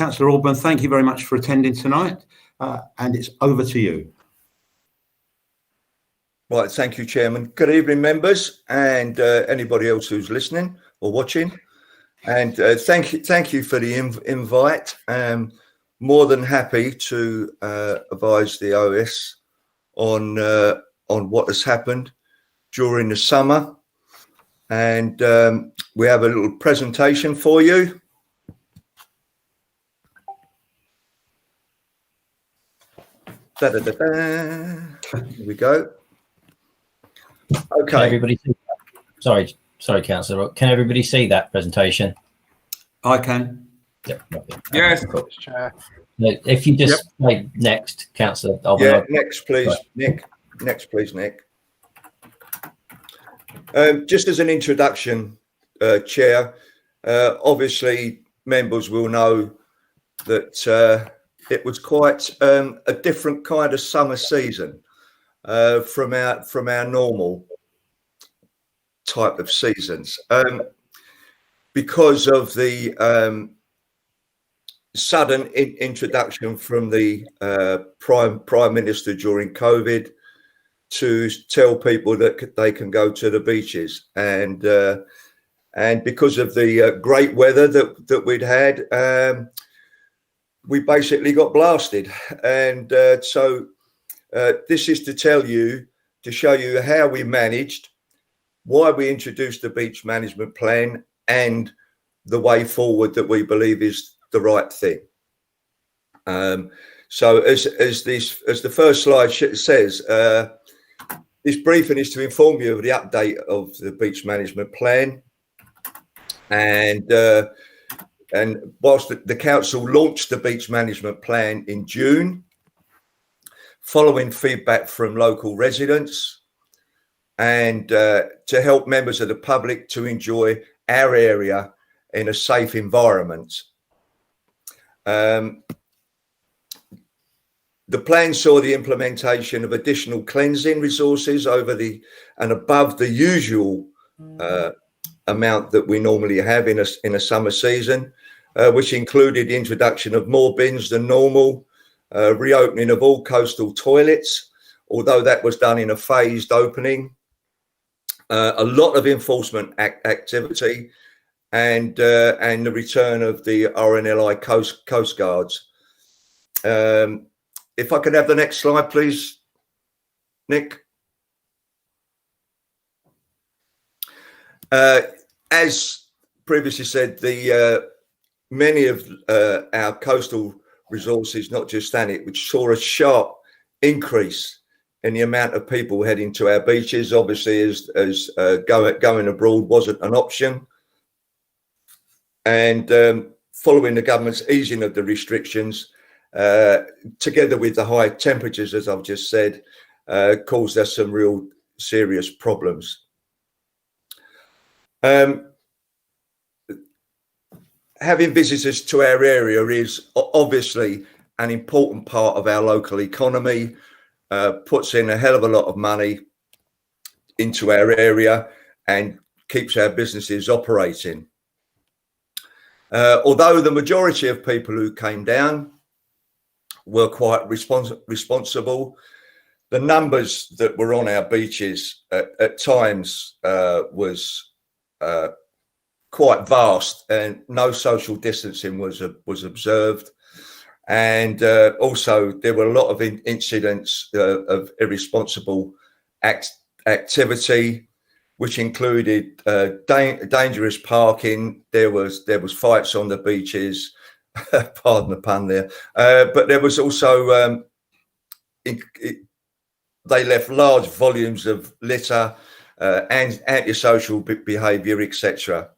Councillor Alban, thank you very much for attending tonight, and it's over to you. Right, thank you, Chairman. Good evening, members, and anybody else who's listening or watching. And thank you for the invite. More than happy to advise the OS on what has happened during the summer. And we have a little presentation for you. Here we go. Okay. Can everybody see that? Sorry, Councillor. Can everybody see that presentation? I can. Yep. Yes, Cool. Chair. If you just play next, Councillor. Yeah, next, please, Nick. Next, please, Nick. Just as an introduction, Chair, obviously members will know that it was quite a different kind of summer season from our normal type of seasons, because of the sudden introduction from the Prime Minister during COVID to tell people that they can go to the beaches, and because of the great weather that we'd had, we basically got blasted. And so this is to show you how we managed, why we introduced the beach management plan, and the way forward that we believe is the right thing. So as the first slide says, this briefing is to inform you of the update of the beach management plan. And whilst the council launched the beach management plan in June, following feedback from local residents, and to help members of the public to enjoy our area in a safe environment. The plan saw the implementation of additional cleansing resources over and above the usual amount that we normally have in a summer season, which included the introduction of more bins than normal, reopening of all coastal toilets, although that was done in a phased opening, a lot of enforcement activity, and the return of the RNLI Coast Guards. If I could have the next slide, please, Nick. As previously said, many of our coastal resources, not just Thanet, which saw a sharp increase in the amount of people heading to our beaches, obviously as going abroad wasn't an option. And following the government's easing of the restrictions, together with the high temperatures, as I've just said, caused us some real serious problems. Having visitors to our area is obviously an important part of our local economy, puts in a hell of a lot of money into our area and keeps our businesses operating. Although the majority of people who came down were quite responsible, the numbers that were on our beaches at times was quite vast, and no social distancing was observed. And also there were a lot of incidents of irresponsible activity, which included dangerous parking. There was fights on the beaches, pardon the pun there, but there was also they left large volumes of litter and antisocial behaviour, etc.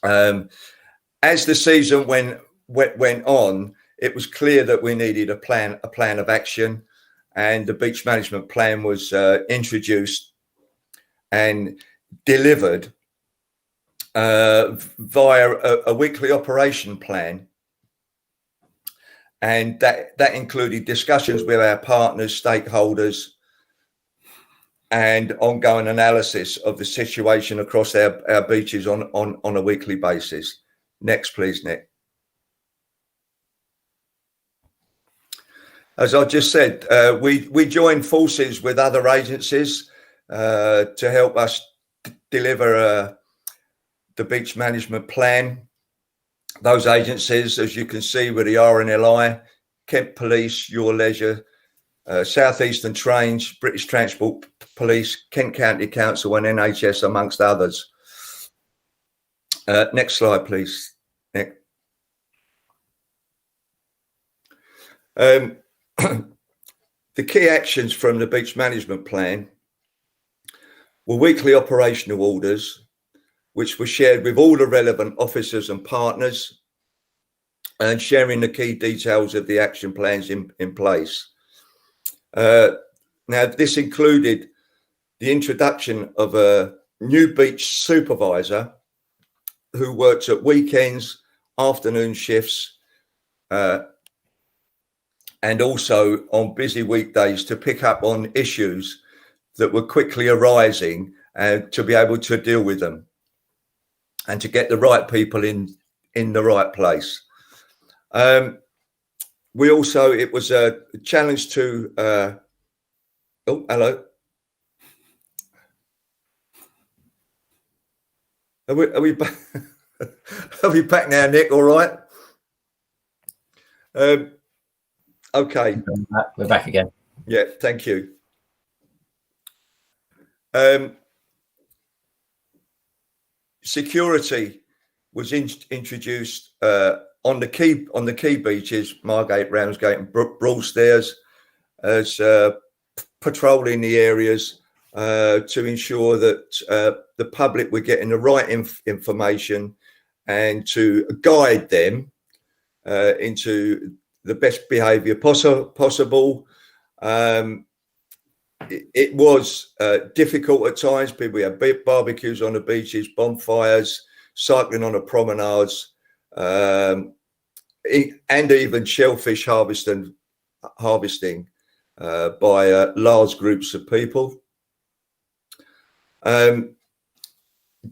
As the season went on, it was clear that we needed a plan of action, and the beach management plan was introduced and delivered via a weekly operation plan, and that included discussions with our partners, stakeholders, and ongoing analysis of the situation across our beaches on a weekly basis. Next, please, Nick. As I just said, we joined forces with other agencies to help us deliver the beach management plan. Those agencies, as you can see, were the RNLI, Kent Police, Your Leisure, South Eastern Trains, British Transport Police, Kent County Council and NHS, amongst others. Next slide, please, Nick. The key actions from the beach management plan were weekly operational orders, which were shared with all the relevant officers and partners, and sharing the key details of the action plans in place. Now, this included the introduction of a new beach supervisor who works at weekends, afternoon shifts, and also on busy weekdays to pick up on issues that were quickly arising and to be able to deal with them and to get the right people in the right place. We also, it was a challenge to, oh, hello. Are we back? Are we back now, Nick? All right. Okay. We're back again. Yeah, thank you. Security was introduced on the key beaches, Margate, Ramsgate, and Broadstairs, as patrolling the areas to ensure that the public were getting the right information and to guide them into the best behaviour possible. It was difficult at times. People had barbecues on the beaches, bonfires, cycling on the promenades, and even shellfish harvesting by large groups of people.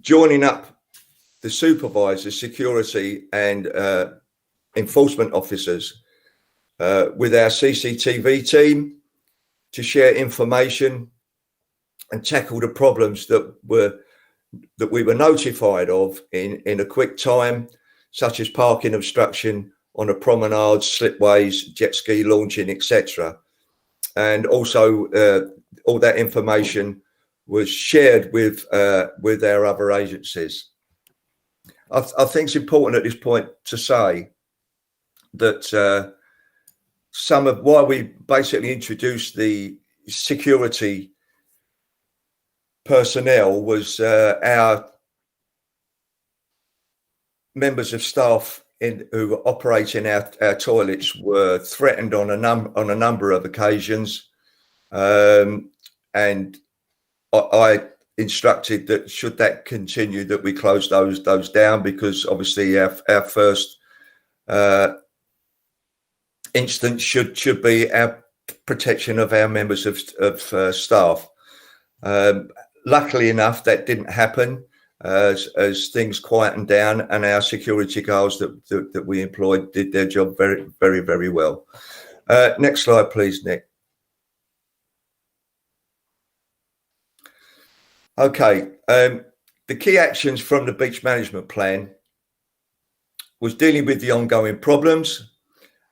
Joining up the supervisors, security and enforcement officers with our CCTV team to share information and tackle the problems that we were notified of in a quick time, such as parking obstruction on the promenades, slipways, jet ski launching, etc. And also all that information was shared with our other agencies. I think it's important at this point to say that some of why we basically introduced the security personnel was our members of staff who operate in our toilets were threatened on a number of occasions, and I instructed that should that continue, that we close those down, because obviously our first instance should be our protection of our members of staff. Luckily enough, that didn't happen as things quietened down, and our security guards that we employed did their job very, very, very well. Next slide, please, Nick. Okay, the key actions from the beach management plan was dealing with the ongoing problems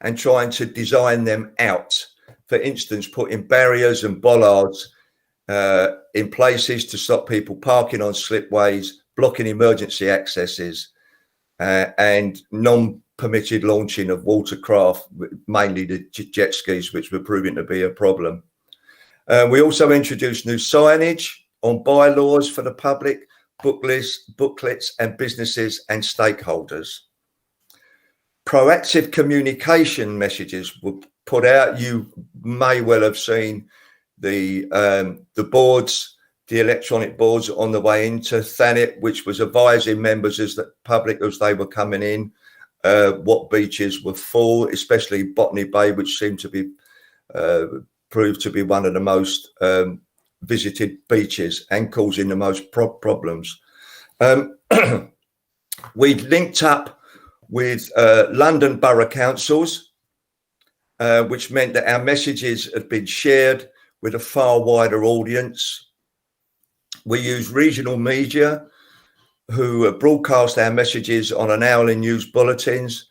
and trying to design them out. For instance, putting barriers and bollards in places to stop people parking on slipways, blocking emergency accesses, and non-permitted launching of watercraft, mainly the jet skis, which were proving to be a problem. We also introduced new signage on bylaws for the public, booklets and businesses and stakeholders. Proactive communication messages were put out. You may well have seen the boards, the electronic boards on the way into Thanet, which was advising members as the public as they were coming in what beaches were full, especially Botany Bay, which seemed to be proved to be one of the most visited beaches and causing the most problems. We linked up with London Borough Councils which meant that our messages had been shared with a far wider audience. We use regional media who broadcast our messages on an hourly news bulletins,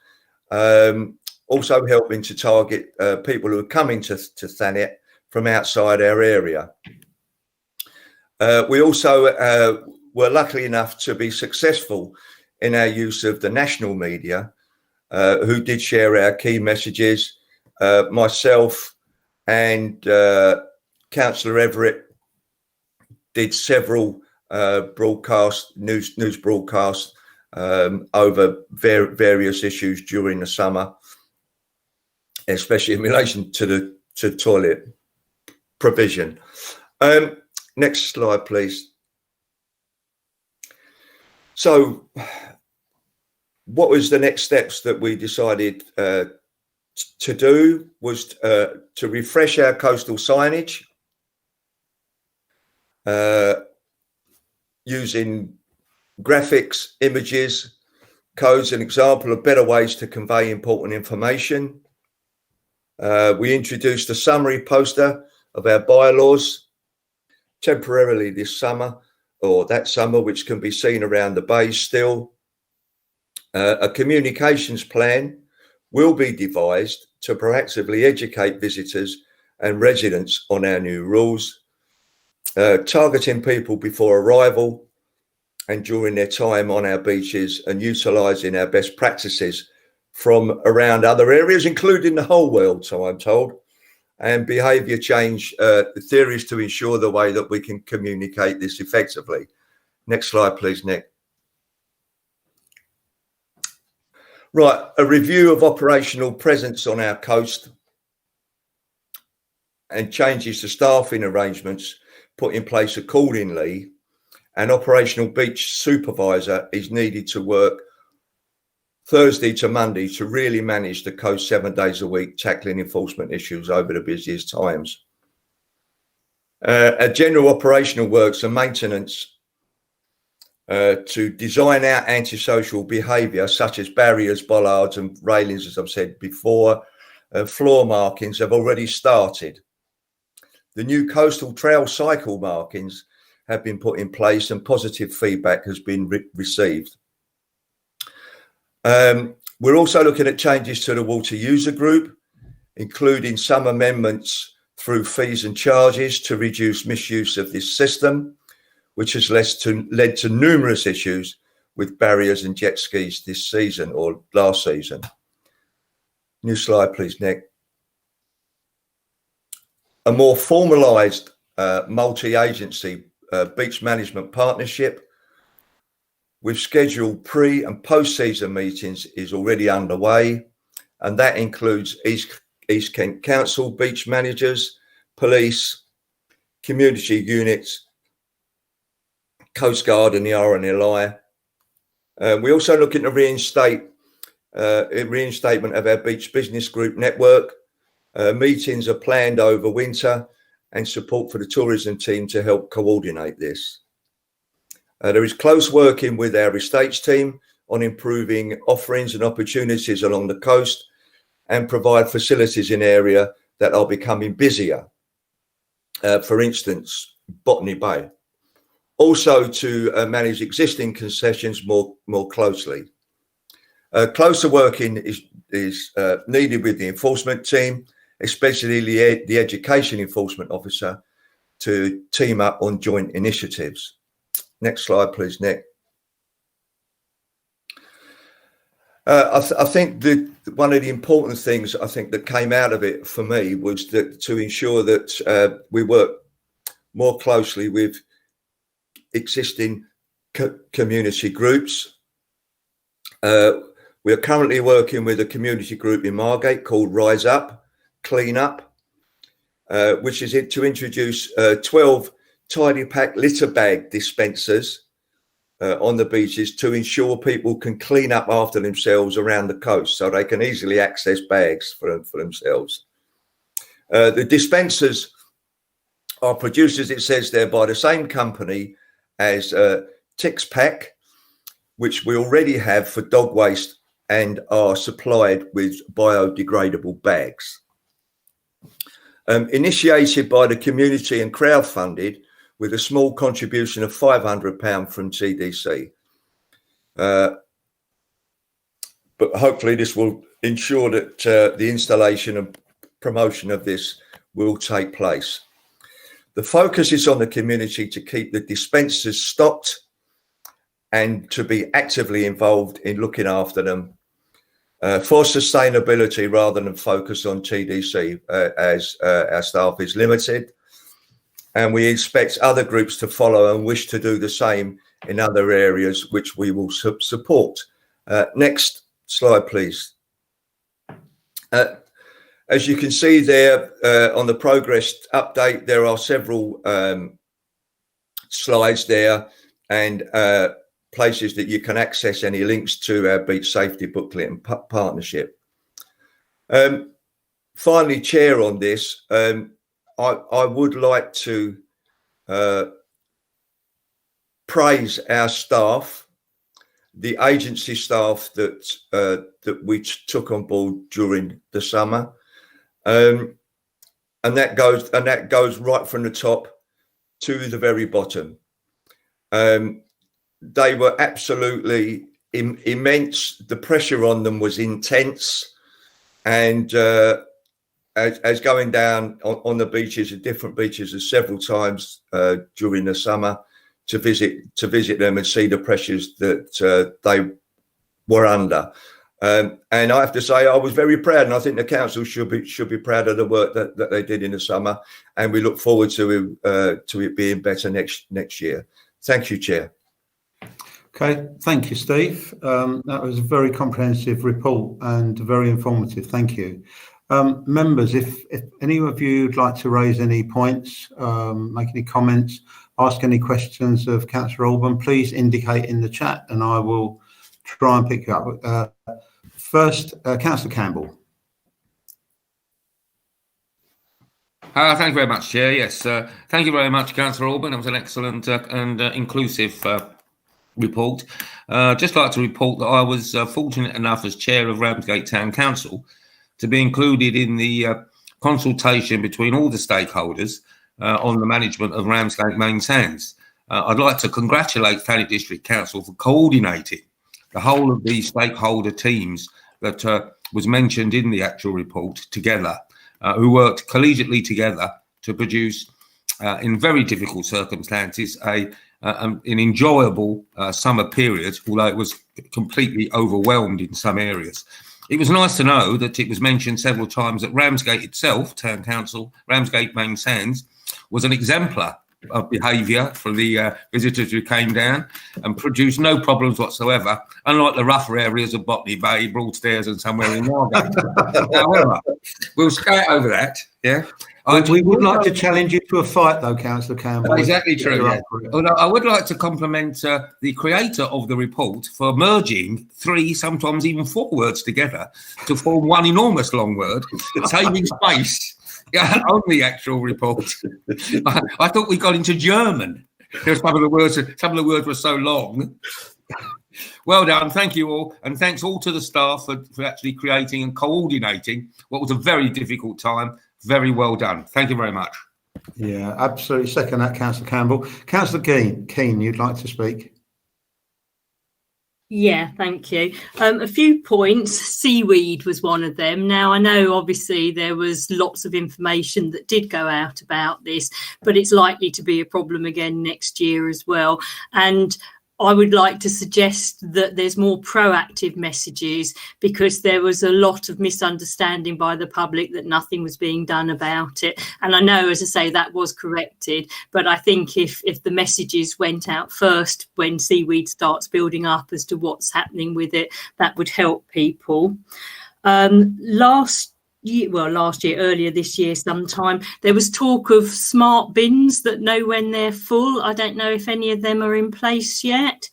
also helping to target people who are coming to Thanet from outside our area. We also were lucky enough to be successful in our use of the national media, who did share our key messages. Myself and Councillor Everett did several news broadcasts over various issues during the summer, especially in relation to toilet provision. Next slide, please. So what was the next steps that we decided to do was to refresh our coastal signage using graphics, images, codes, an example of better ways to convey important information. We introduced a summary poster of our bylaws temporarily this summer or that summer, which can be seen around the bays still. A communications plan will be devised to proactively educate visitors and residents on our new rules, targeting people before arrival and during their time on our beaches, and utilising our best practices from around other areas, including the whole world, so I'm told, and behaviour change theories to ensure the way that we can communicate this effectively. Next slide, please, Nick. Right, a review of operational presence on our coast and changes to staffing arrangements put in place accordingly. An operational beach supervisor is needed to work Thursday to Monday to really manage the coast 7 days a week, tackling enforcement issues over the busiest times. A general operational works and maintenance to design out antisocial behaviour such as barriers, bollards and railings, as I've said before. Floor markings have already started. The new coastal trail cycle markings have been put in place and positive feedback has been received. We're also looking at changes to the water user group, including some amendments through fees and charges to reduce misuse of this system, which has led to numerous issues with barriers and jet skis this season or last season. New slide, please, Nick. A more formalised multi-agency beach management partnership with scheduled pre and post-season meetings is already underway, and that includes East Kent Council beach managers, police, community units, Coast Guard and the RNLI. We're also looking to reinstatement of our beach business group network. Meetings are planned over winter and support for the tourism team to help coordinate this. There is close working with our estates team on improving offerings and opportunities along the coast and provide facilities in area that are becoming busier. For instance, Botany Bay. Also to manage existing concessions more closely. Closer working is needed with the enforcement team, especially the education enforcement officer, to team up on joint initiatives. Next slide, please, Nick. I think that one of the important things I think that came out of it for me was that to ensure that we work more closely with existing community groups. We are currently working with a community group in Margate called Rise Up, Clean Up, which is to introduce 12 tidy pack litter bag dispensers on the beaches to ensure people can clean up after themselves around the coast so they can easily access bags for themselves. The dispensers are produced, as it says there, by the same company as Tix Pack, which we already have for dog waste and are supplied with biodegradable bags. initiated by the community and crowdfunded with a small contribution of £500 from TDC. But hopefully this will ensure that the installation and promotion of this will take place. The focus is on the community to keep the dispensers stocked and to be actively involved in looking after them for sustainability rather than focus on TDC as our staff is limited. And we expect other groups to follow and wish to do the same in other areas, which we will support. Next slide, please. As you can see there on the progress update, there are several slides there and places that you can access any links to our beach safety booklet and partnership. Finally, Chair, on this, I would like to praise our staff, the agency staff that we took on board during the summer, and that goes right from the top to the very bottom. They were absolutely immense. The pressure on them was intense, and as going down on the beaches, at different beaches, several times during the summer to visit them and see the pressures that they were under. And I have to say, I was very proud, and I think the council should be proud of the work that they did in the summer, and we look forward to it being better next year. Thank you, Chair. Okay, thank you, Steve. That was a very comprehensive report and very informative. Thank you. Members, if any of you would like to raise any points, make any comments, ask any questions of Councillor Alban, please indicate in the chat and I will try and pick you up. First, Councillor Campbell. Thank you very much, Chair. Yes, thank you very much, Councillor Alban. It was an excellent and inclusive report. Just like to report that I was fortunate enough as Chair of Ramsgate Town Council to be included in the consultation between all the stakeholders on the management of Ramsgate Main Sands. I'd like to congratulate Thanet District Council for coordinating the whole of the stakeholder teams that was mentioned in the actual report together, who worked collegiately together to produce, in very difficult circumstances, an enjoyable summer period, although it was completely overwhelmed in some areas. It was nice to know that it was mentioned several times that Ramsgate itself, Town Council, Ramsgate Main Sands, was an exemplar of behaviour for the visitors who came down and produced no problems whatsoever, unlike the rougher areas of Botany Bay, Broadstairs and somewhere in Margate. However, we'll skate over that, yeah? We would like to challenge you to a fight, though, Councillor Campbell. Exactly true. Yeah. Although I would like to compliment the creator of the report for merging 3, sometimes even 4 words together to form one enormous long word, saving space on the actual report. I thought we got into German. Some of the words were so long. Well done, thank you all, and thanks all to the staff for actually creating and coordinating what was a very difficult time. Very well done. Thank you very much. Yeah, absolutely. Second that, Councillor Campbell. Councillor Keane, you'd like to speak? Yeah, thank you. A few points. Seaweed was one of them. Now, I know obviously there was lots of information that did go out about this, but it's likely to be a problem again next year as well. And I would like to suggest that there's more proactive messages, because there was a lot of misunderstanding by the public that nothing was being done about it. And I know, as I say, that was corrected, but I think if the messages went out first when seaweed starts building up as to what's happening with it, that would help people. Earlier this year sometime, there was talk of smart bins that know when they're full. I don't know if any of them are in place yet.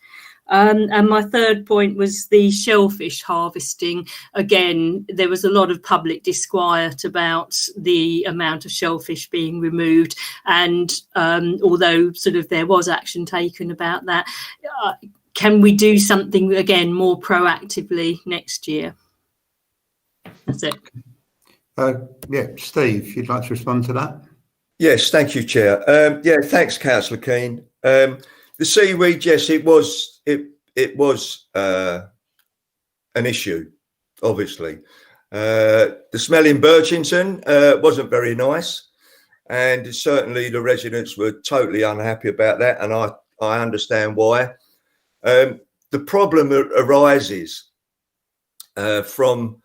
And my third point was the shellfish harvesting. Again, there was a lot of public disquiet about the amount of shellfish being removed. And although sort of there was action taken about that, can we do something again more proactively next year? That's it. Yeah, Steve, you'd like to respond to that? Yes, thank you, Chair. Yeah, thanks, Councillor Keane. The seaweed, yes, it was an issue, obviously. The smell in Birchington wasn't very nice, and certainly the residents were totally unhappy about that, and I understand why. The problem arises from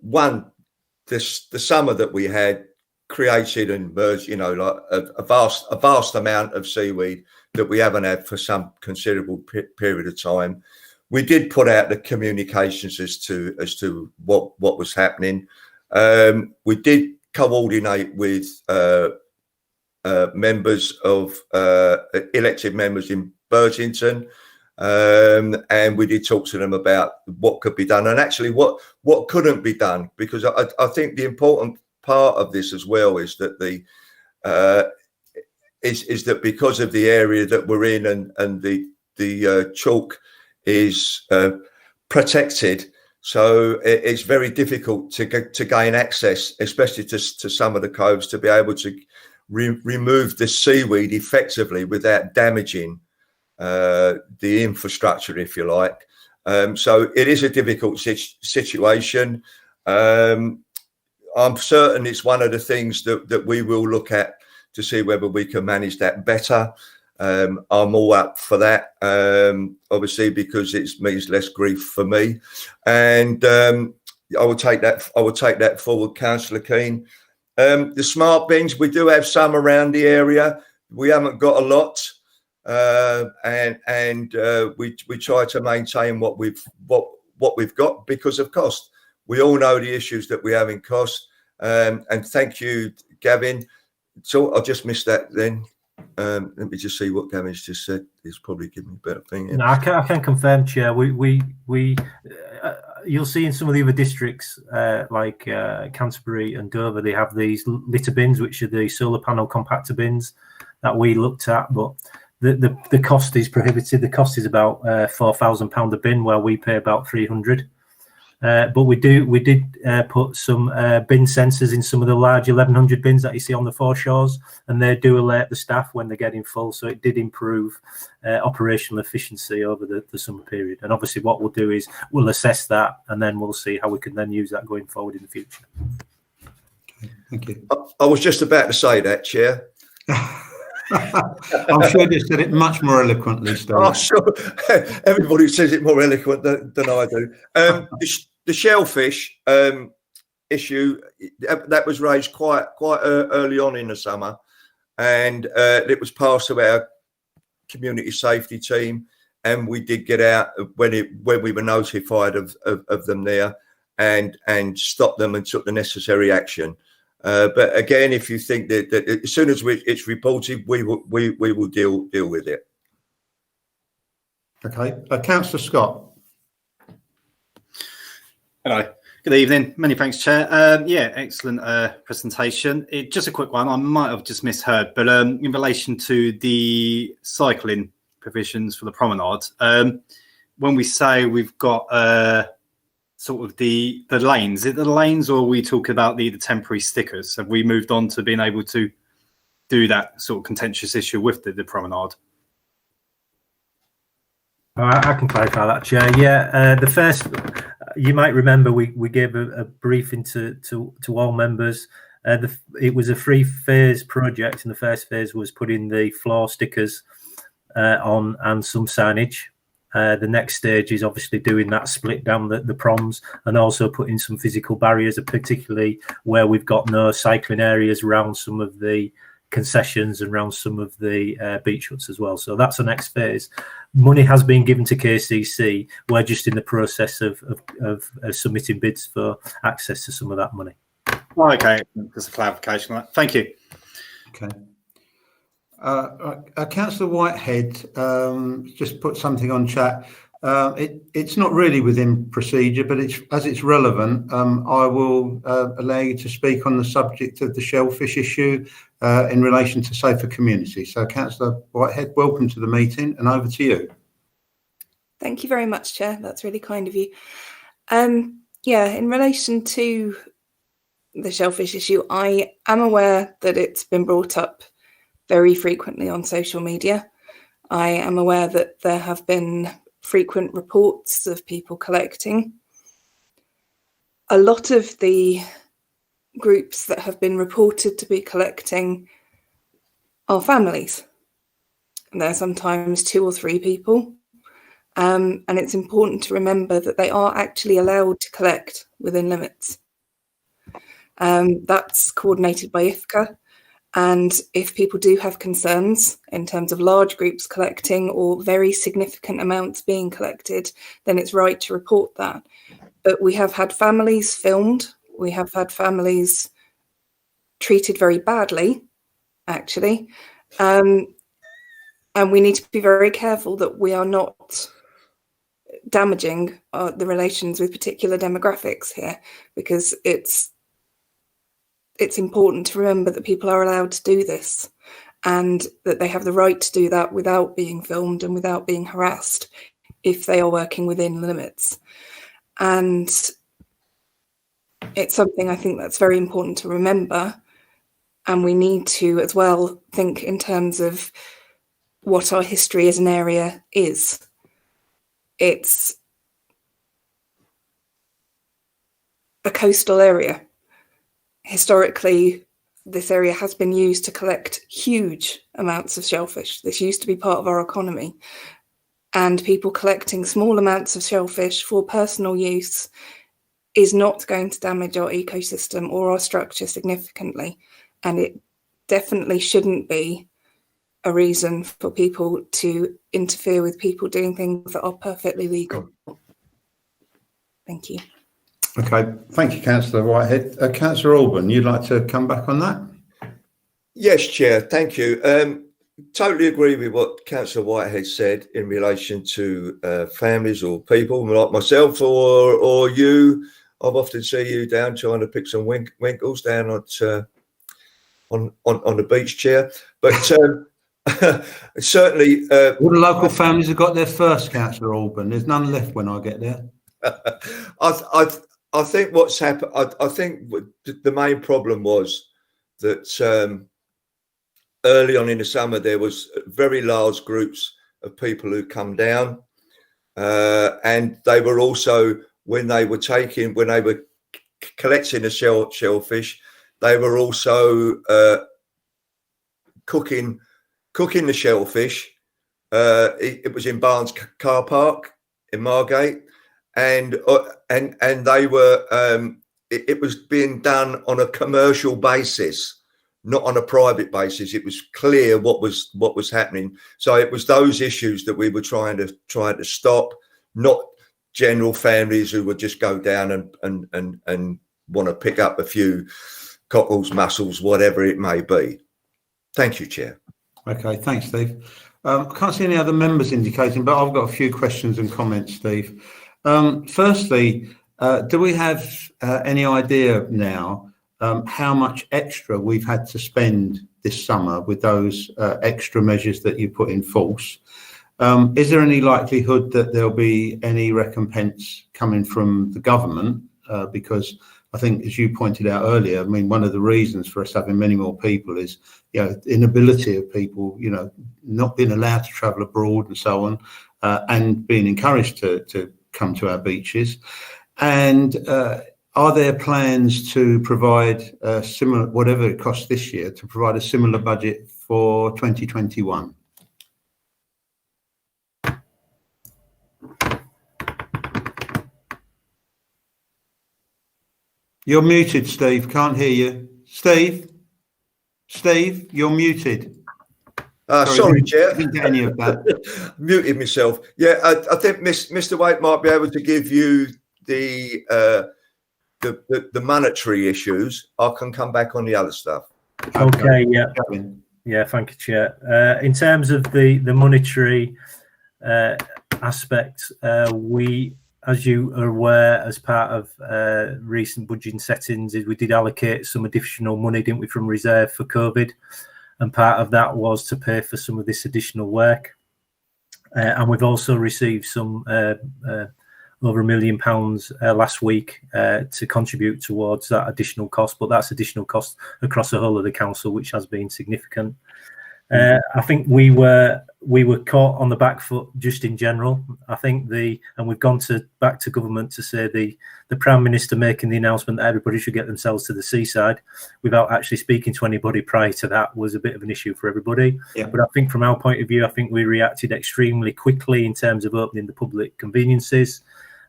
one, the summer that we had created and merged, like a vast amount of seaweed that we haven't had for some considerable period of time. We did put out the communications as to what was happening. We did coordinate with members of elected members in Birchington, and we did talk to them about what could be done and actually what couldn't be done, because I think the important part of this as well is that is that because of the area that we're in and the chalk is protected, so it's very difficult to gain access, especially to some of the coves, to be able to remove the seaweed effectively without damaging the infrastructure, if you like. So it is a difficult situation. I'm certain it's one of the things that we will look at to see whether we can manage that better. I'm all up for that, obviously, because it means less grief for me, and I will take that forward, Councillor Keane. The smart bins, we do have some around the area. We haven't got a lot, and we try to maintain what we've got because of cost. We all know the issues that we have in cost, and thank you, Gavin. So I just missed that then. Let me just see what Gavin's just said. He's probably giving me a better thing. Yeah. No, I can confirm, Chair. We you'll see in some of the other districts, like Canterbury and Dover, they have these litter bins, which are the solar panel compactor bins that we looked at, but the cost is prohibitive. The cost is about £4,000 a bin, where we pay about 300. But we did put some bin sensors in some of the large 1100 bins that you see on the foreshores, and they do alert the staff when they're getting full. So it did improve operational efficiency over the summer period. And obviously what we'll do is we'll assess that, and then we'll see how we can then use that going forward in the future. Okay, thank you. I was just about to say that, Chair. I'm sure you said it much more eloquently, Steve. Oh, sure. Everybody says it more eloquent than I do. The shellfish issue that was raised quite early on in the summer, and it was passed to our community safety team, and we did get out when we were notified of them there, and stopped them and took the necessary action. But again, if you think that as soon as it's reported, we will deal with it. Okay, Councillor Scott. Hello, good evening. Many thanks, Chair. Yeah, excellent presentation. Just a quick one. I might have just misheard, but in relation to the cycling provisions for the promenade, when we say we've got sort of the lanes, is it the lanes, or are we talking about the temporary stickers? Have we moved on to being able to do that sort of contentious issue with the promenade? I can clarify that, Chair. Yeah, the first, you might remember we gave a briefing to all members. It was a 3-phase project, and the first phase was putting the floor stickers on and some signage. The next stage is obviously doing that split down the proms, and also putting some physical barriers, particularly where we've got no cycling areas around some of the concessions and around some of the beach huts as well. So that's the next phase. Money has been given to KCC. We're just in the process of submitting bids for access to some of that money. Oh, okay, just a clarification on that. Thank you. Okay. Councillor Whitehead just put something on chat. It's not really within procedure, but as it's relevant, I will allow you to speak on the subject of the shellfish issue in relation to safer community. So, Councillor Whitehead, welcome to the meeting, and over to you. Thank you very much, Chair. That's really kind of you. Yeah, in relation to the shellfish issue, I am aware that it's been brought up very frequently on social media. I am aware that there have been frequent reports of people collecting. A lot of the groups that have been reported to be collecting are families. And they're sometimes 2 or 3 people. And it's important to remember that they are actually allowed to collect within limits. That's coordinated by IFCA. And if people do have concerns in terms of large groups collecting or very significant amounts being collected, then it's right to report that. But we have had families filmed. We have had families treated very badly, actually. And we need to be very careful that we are not damaging the relations with particular demographics here, because it's important to remember that people are allowed to do this and that they have the right to do that without being filmed and without being harassed if they are working within limits. And it's something I think that's very important to remember. And we need to as well think in terms of what our history as an area is. It's a coastal area. Historically, this area has been used to collect huge amounts of shellfish. This used to be part of our economy. And people collecting small amounts of shellfish for personal use is not going to damage our ecosystem or our structure significantly. And it definitely shouldn't be a reason for people to interfere with people doing things that are perfectly legal. Thank you. Okay, thank you, Councillor Whitehead. Councillor Alban, you'd like to come back on that? Yes, Chair, thank you. Totally agree with what Councillor Whitehead said in relation to families or people like myself or you. I've often seen you down trying to pick some winkles down on the beach, Chair. But certainly... all the local families have got their first, Councillor Alban. There's none left when I get there. I think what's happened, I think the main problem was that early on in the summer, there was very large groups of people who come down. And they were also, when they were collecting the shellfish, they were also cooking the shellfish. It was in Barnes car park in Margate. And they were it was being done on a commercial basis, not on a private basis. It was clear what was happening. So it was those issues that we were trying to stop, not general families who would just go down and want to pick up a few cockles, mussels, whatever it may be. Thank you, Chair. Okay, thanks, Steve. I can't see any other members indicating, but I've got a few questions and comments, Steve. Firstly, do we have any idea now how much extra we've had to spend this summer with those extra measures that you put in force? Is there any likelihood that there'll be any recompense coming from the government? Because I think, as you pointed out earlier, I mean, one of the reasons for us having many more people is, inability of people, not being allowed to travel abroad and so on, and being encouraged to come to our beaches. And are there plans to provide similar, whatever it costs this year, to provide a similar budget for 2021? You're muted, Steve. Can't hear you. Steve, you're muted. Sorry, Chair. I didn't get any of that. Muted myself. Yeah, I think Mr. Waite might be able to give you the monetary issues. I can come back on the other stuff. Okay, yeah. Yeah, thank you, Chair. In terms of the monetary aspect, we, as you are aware, as part of recent budgeting settings, is we did allocate some additional money, didn't we, from reserve for COVID. And part of that was to pay for some of this additional work. And we've also received some over £1 million last week to contribute towards that additional cost, but that's additional cost across the whole of the council, which has been significant. I think we were caught on the back foot just in general. I think and we've gone back to government to say the Prime Minister making the announcement that everybody should get themselves to the seaside without actually speaking to anybody prior to that was a bit of an issue for everybody. Yeah. But I think from our point of view, I think we reacted extremely quickly in terms of opening the public conveniences.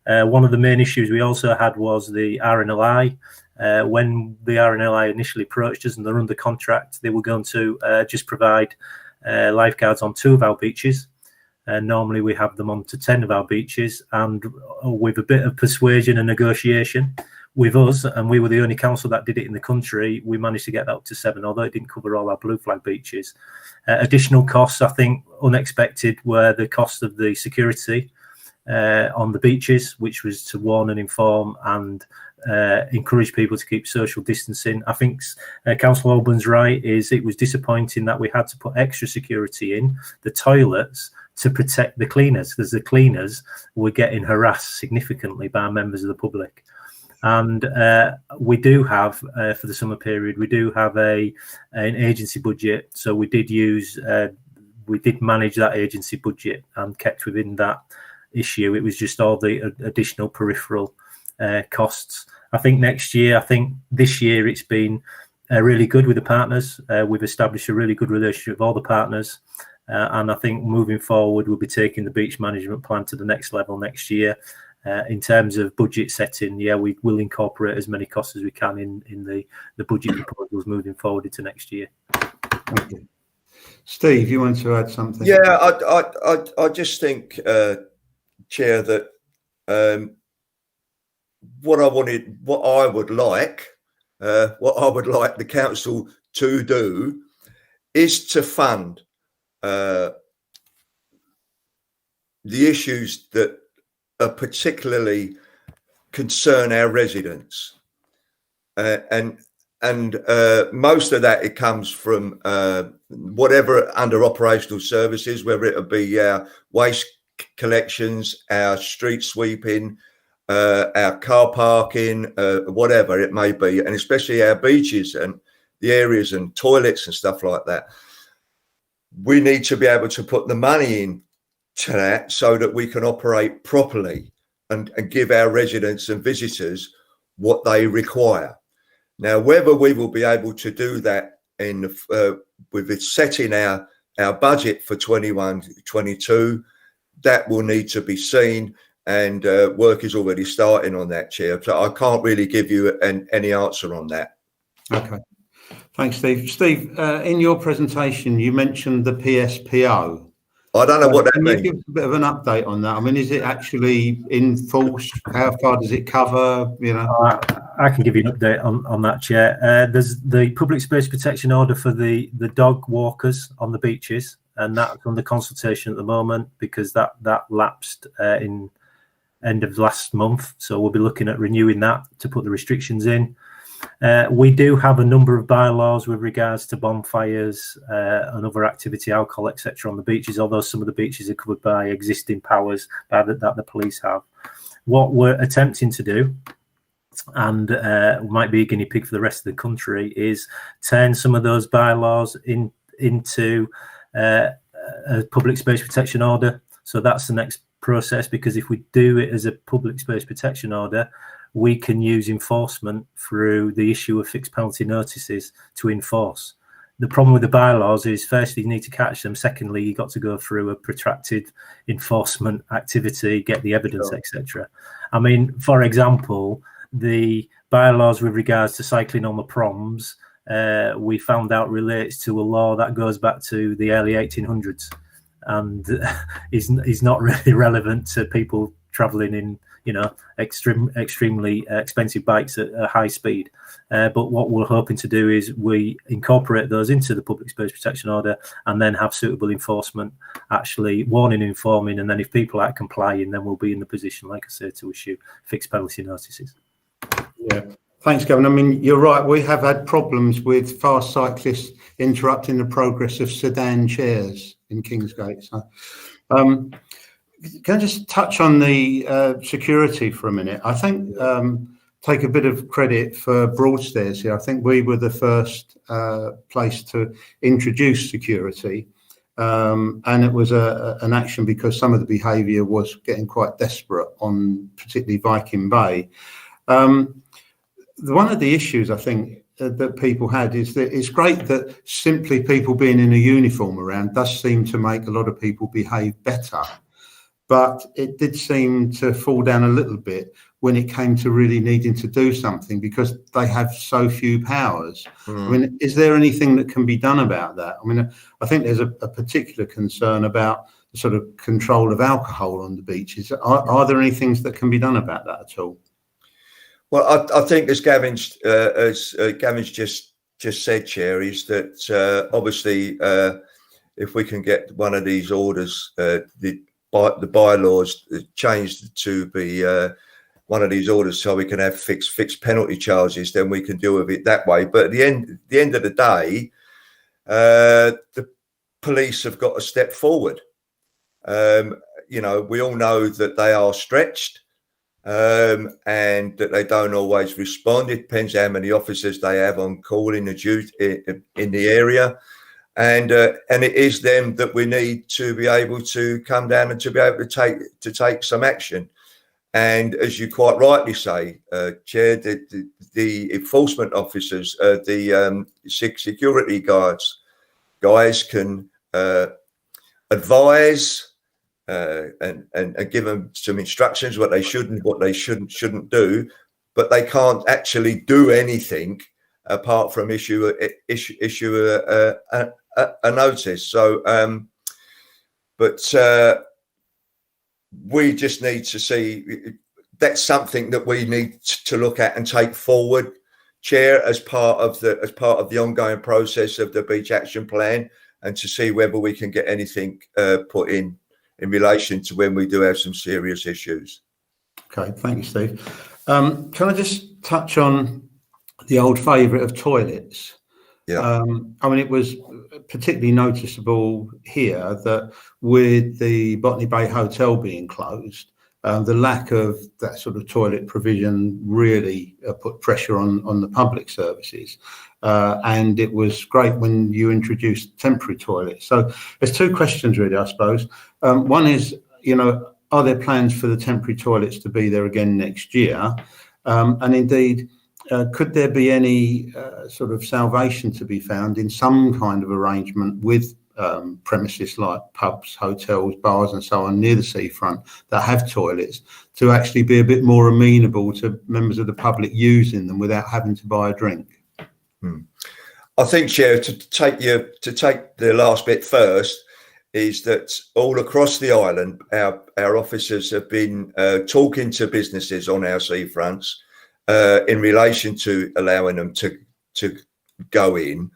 One of the main issues we also had was the RNLI. When the RNLI initially approached us and they're under contract, they were going to just provide lifeguards on 2 of our beaches. Normally we have them on to 10 of our beaches, and with a bit of persuasion and negotiation with us, and we were the only council that did it in the country, we managed to get that up to 7, although it didn't cover all our blue flag beaches. Additional costs, I think, unexpected were the cost of the security on the beaches, which was to warn and inform and encourage people to keep social distancing. I think Councillor Auburn's right, it was disappointing that we had to put extra security in the toilets to protect the cleaners, because the cleaners were getting harassed significantly by members of the public. And we do have, for the summer period, we do have an agency budget. So we did manage that agency budget and kept within that issue. It was just all the additional peripheral costs. I think this year it's been really good with the partners. We've established a really good relationship with all the partners. And I think moving forward, we'll be taking the beach management plan to the next level next year. In terms of budget setting, we will incorporate as many costs as we can in the budget proposals moving forward into next year. Thank you. Steve, you want to add something? Yeah, I just think, Chair, that what I would like the council to do is to fund the issues that are particularly concern our residents, and most of that, it comes from whatever under operational services, whether it be our waste collections, our street sweeping, our car parking, whatever it may be, and especially our beaches and the areas and toilets and stuff like that. We need to be able to put the money in to that so that we can operate properly and give our residents and visitors what they require. Now, whether we will be able to do that with it setting our budget for 21-22, that will need to be seen, and work is already starting on that, Chair. So I can't really give you any answer on that. Okay. Thanks, Steve. Steve, in your presentation, you mentioned the PSPO. I don't know what that means. Can you give us a bit of an update on that? I mean, is it actually in force? How far does it cover? I can give you an update on that, Chair. There's the public space protection order for the dog walkers on the beaches, and that's under consultation at the moment because that lapsed in end of last month. So we'll be looking at renewing that to put the restrictions in. We do have a number of bylaws with regards to bonfires and other activity, alcohol, etc. on the beaches, although some of the beaches are covered by existing powers that the police have. What we're attempting to do, and might be a guinea pig for the rest of the country, is turn some of those bylaws into a public space protection order. So that's the next process, because if we do it as a public space protection order, we can use enforcement through the issue of fixed penalty notices to enforce. The problem with the bylaws is, firstly, you need to catch them. Secondly, you got to go through a protracted enforcement activity, get the evidence, etc. I mean, for example, the bylaws with regards to cycling on the proms, we found out relates to a law that goes back to the early 1800s and is not really relevant to people traveling in, extremely expensive bikes at a high speed. But what we're hoping to do is we incorporate those into the public space protection order and then have suitable enforcement, actually warning and informing. And then if people aren't complying, then we'll be in the position, like I said, to issue fixed penalty notices. Yeah. Thanks, Gavin. I mean, you're right. We have had problems with fast cyclists interrupting the progress of sedan chairs in Kingsgate. So, can I just touch on the security for a minute? I think take a bit of credit for Broadstairs here. I think we were the first place to introduce security, and it was an action because some of the behaviour was getting quite desperate on particularly Viking Bay. One of the issues I think that people had is that it's great that simply people being in a uniform around does seem to make a lot of people behave better. But it did seem to fall down a little bit when it came to really needing to do something because they have so few powers. I mean, is there anything that can be done about that? I mean, I think there's a particular concern about the sort of control of alcohol on the beaches. Are there any things that can be done about that at all? Well, I think as Gavin's just said, Chair, is that obviously if we can get one of these orders, the bylaws changed to be one of these orders so we can have fixed penalty charges, then we can deal with it that way. But at the end of the day, the police have got to step forward. We all know that they are stretched and that they don't always respond. It depends how many officers they have on call in the area. And it is them that we need to be able to come down and to be able to take some action. And as you quite rightly say, Chair, the enforcement officers, the security guys can advise and give them some instructions what they should and what they shouldn't do, but they can't actually do anything apart from issue a notice. So, we just need to see that's something that we need to look at and take forward, Chair, as part of the ongoing process of the beach action plan, and to see whether we can get anything put in relation to when we do have some serious issues. Okay, thank you, Steve. Can I just touch on the old favourite of toilets? Yeah. I mean, it was particularly noticeable here that with the Botany Bay Hotel being closed, the lack of that sort of toilet provision really put pressure on the public services. And it was great when you introduced temporary toilets. So there's two questions really, I suppose. One is, are there plans for the temporary toilets to be there again next year? And indeed, could there be any sort of salvation to be found in some kind of arrangement with premises like pubs, hotels, bars and so on near the seafront that have toilets to actually be a bit more amenable to members of the public using them without having to buy a drink? I think, Chair, to take the last bit first, is that all across the island, our officers have been talking to businesses on our seafronts in relation to allowing them to go in.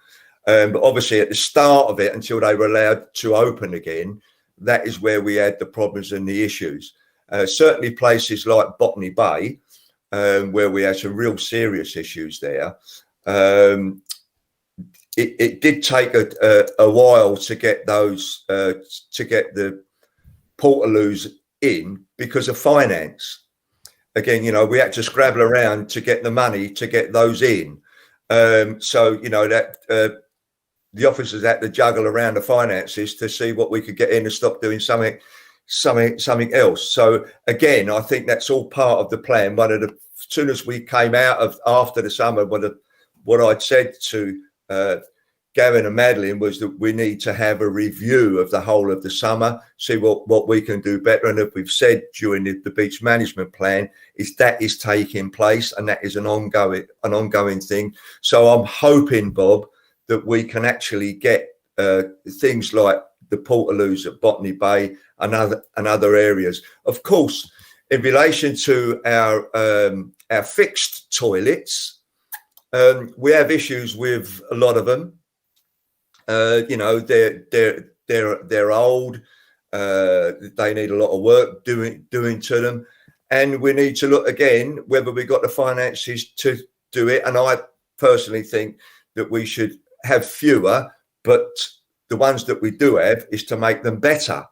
But obviously at the start of it, until they were allowed to open again, that is where we had the problems and the issues. Certainly places like Botany Bay, where we had some real serious issues there. It did take a while to get those, to get the portaloos in because of finance. Again, we had to scrabble around to get the money to get those in. The officers had to juggle around the finances to see what we could get in and stop doing something else. So again, I think that's all part of the plan. As soon as we came out after the summer, what I'd said to Gavin and Madeline was that we need to have a review of the whole of the summer, see what we can do better. And as we've said during the beach management plan, is taking place, and that is an ongoing thing. So I'm hoping, Bob, that we can actually get things like the portaloos at Botany Bay and other areas. Of course, in relation to our fixed toilets, we have issues with a lot of them. They're old. They need a lot of work doing to them, and we need to look again whether we got the finances to do it. And I personally think that we should have fewer, but the ones that we do have is to make them better.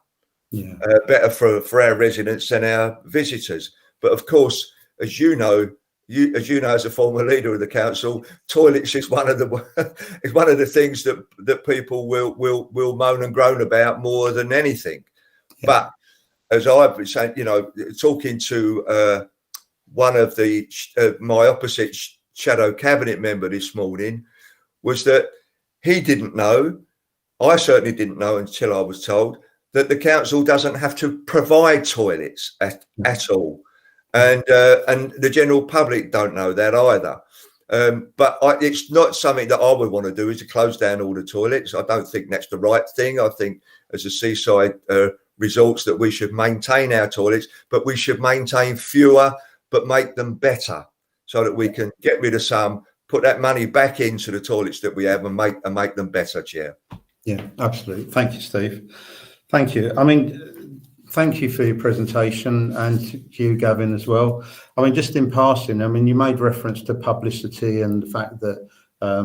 Yeah. better for our residents and our visitors. But of course, as you know, as a former leader of the council, toilets is one of the things that people will moan and groan about more than anything. Yeah. But as I've been saying, talking to one of my opposite shadow cabinet member this morning, was that he didn't know, I certainly didn't know until I was told, that the council doesn't have to provide toilets at all. And the general public don't know that either. But it's not something that I would want to do, is to close down all the toilets. I don't think that's the right thing. I think as a seaside resorts that we should maintain our toilets, but we should maintain fewer, but make them better, so that we can get rid of some, put that money back into the toilets that we have and make them better, Chair. Yeah, absolutely. Thank you, Steve. Thank you. I mean, thank you for your presentation, and to you, Gavin, as well. I mean, just in passing, I mean, you made reference to publicity and the fact that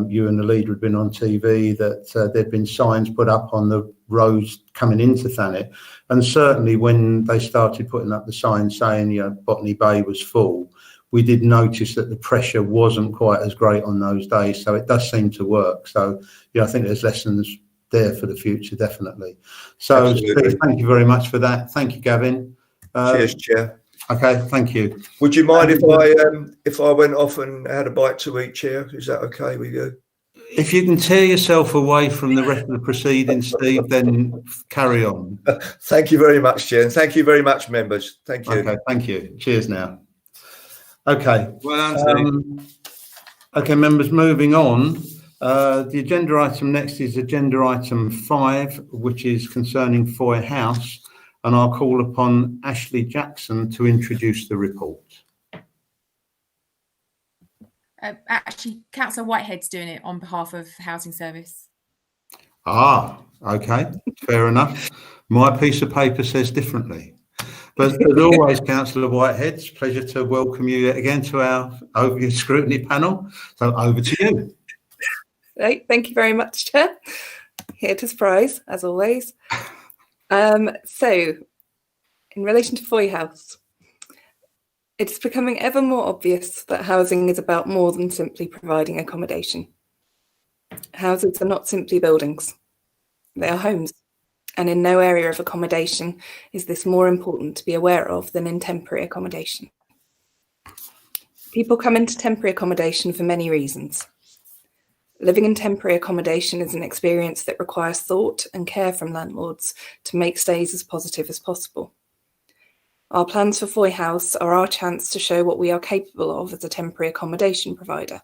you and the leader had been on TV, that there'd been signs put up on the roads coming into Thanet. And certainly when they started putting up the signs saying, Botany Bay was full, we did notice that the pressure wasn't quite as great on those days. So it does seem to work. So, I think there's lessons there for the future, definitely. So, Steve, thank you very much for that. Thank you, Gavin. Cheers, Chair. Okay, thank you. Would you mind if I went off and had a bite to eat, Chair? Is that okay with you? If you can tear yourself away from the rest of the proceedings, Steve, then carry on. Thank you very much, Chair, and thank you very much, members. Thank you. Okay, thank you. Cheers now. Okay. Well done, okay, members, moving on. The agenda item next is agenda item 5, which is concerning Foy House, and I'll call upon Ashley Jackson to introduce the report. Actually, Councillor Whitehead's doing it on behalf of Housing Service. Ah, okay, fair enough. My piece of paper says differently. But as always, Councillor Whitehead, it's a pleasure to welcome you again to our overview scrutiny panel. So over to you. Right, thank you very much, Chair. Here to surprise, as always. So, in relation to Foy House, it's becoming ever more obvious that housing is about more than simply providing accommodation. Houses are not simply buildings, they are homes. And in no area of accommodation is this more important to be aware of than in temporary accommodation. People come into temporary accommodation for many reasons. Living in temporary accommodation is an experience that requires thought and care from landlords to make stays as positive as possible. Our plans for Foy House are our chance to show what we are capable of as a temporary accommodation provider,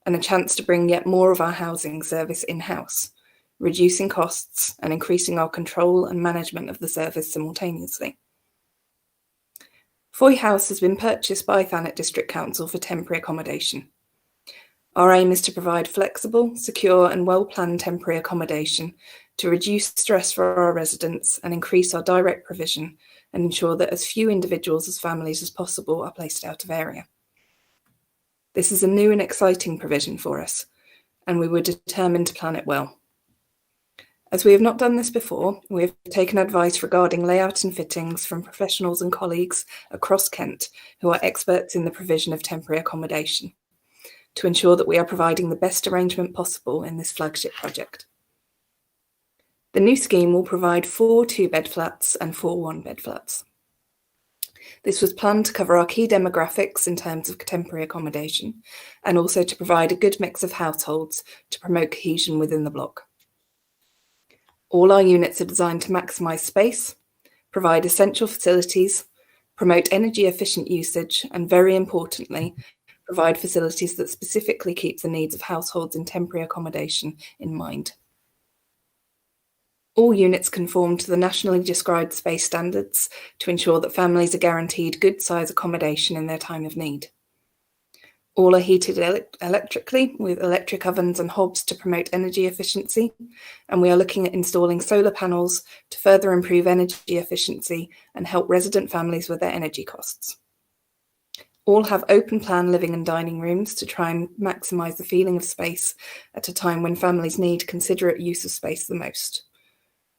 and a chance to bring yet more of our housing service in-house, reducing costs and increasing our control and management of the service simultaneously. Foy House has been purchased by Thanet District Council for temporary accommodation. Our aim is to provide flexible, secure and well-planned temporary accommodation to reduce stress for our residents and increase our direct provision and ensure that as few individuals as families as possible are placed out of area. This is a new and exciting provision for us, and we were determined to plan it well. As we have not done this before, we have taken advice regarding layout and fittings from professionals and colleagues across Kent who are experts in the provision of temporary accommodation, to ensure that we are providing the best arrangement possible in this flagship project. The new scheme will provide 4 2-bed flats and 4 1-bed flats. This was planned to cover our key demographics in terms of temporary accommodation, and also to provide a good mix of households to promote cohesion within the block. All our units are designed to maximise space, provide essential facilities, promote energy efficient usage, and very importantly, provide facilities that specifically keep the needs of households in temporary accommodation in mind. All units conform to the nationally described space standards to ensure that families are guaranteed good size accommodation in their time of need. All are heated electrically with electric ovens and hobs to promote energy efficiency, and we are looking at installing solar panels to further improve energy efficiency and help resident families with their energy costs. All have open plan living and dining rooms to try and maximise the feeling of space at a time when families need considerate use of space the most.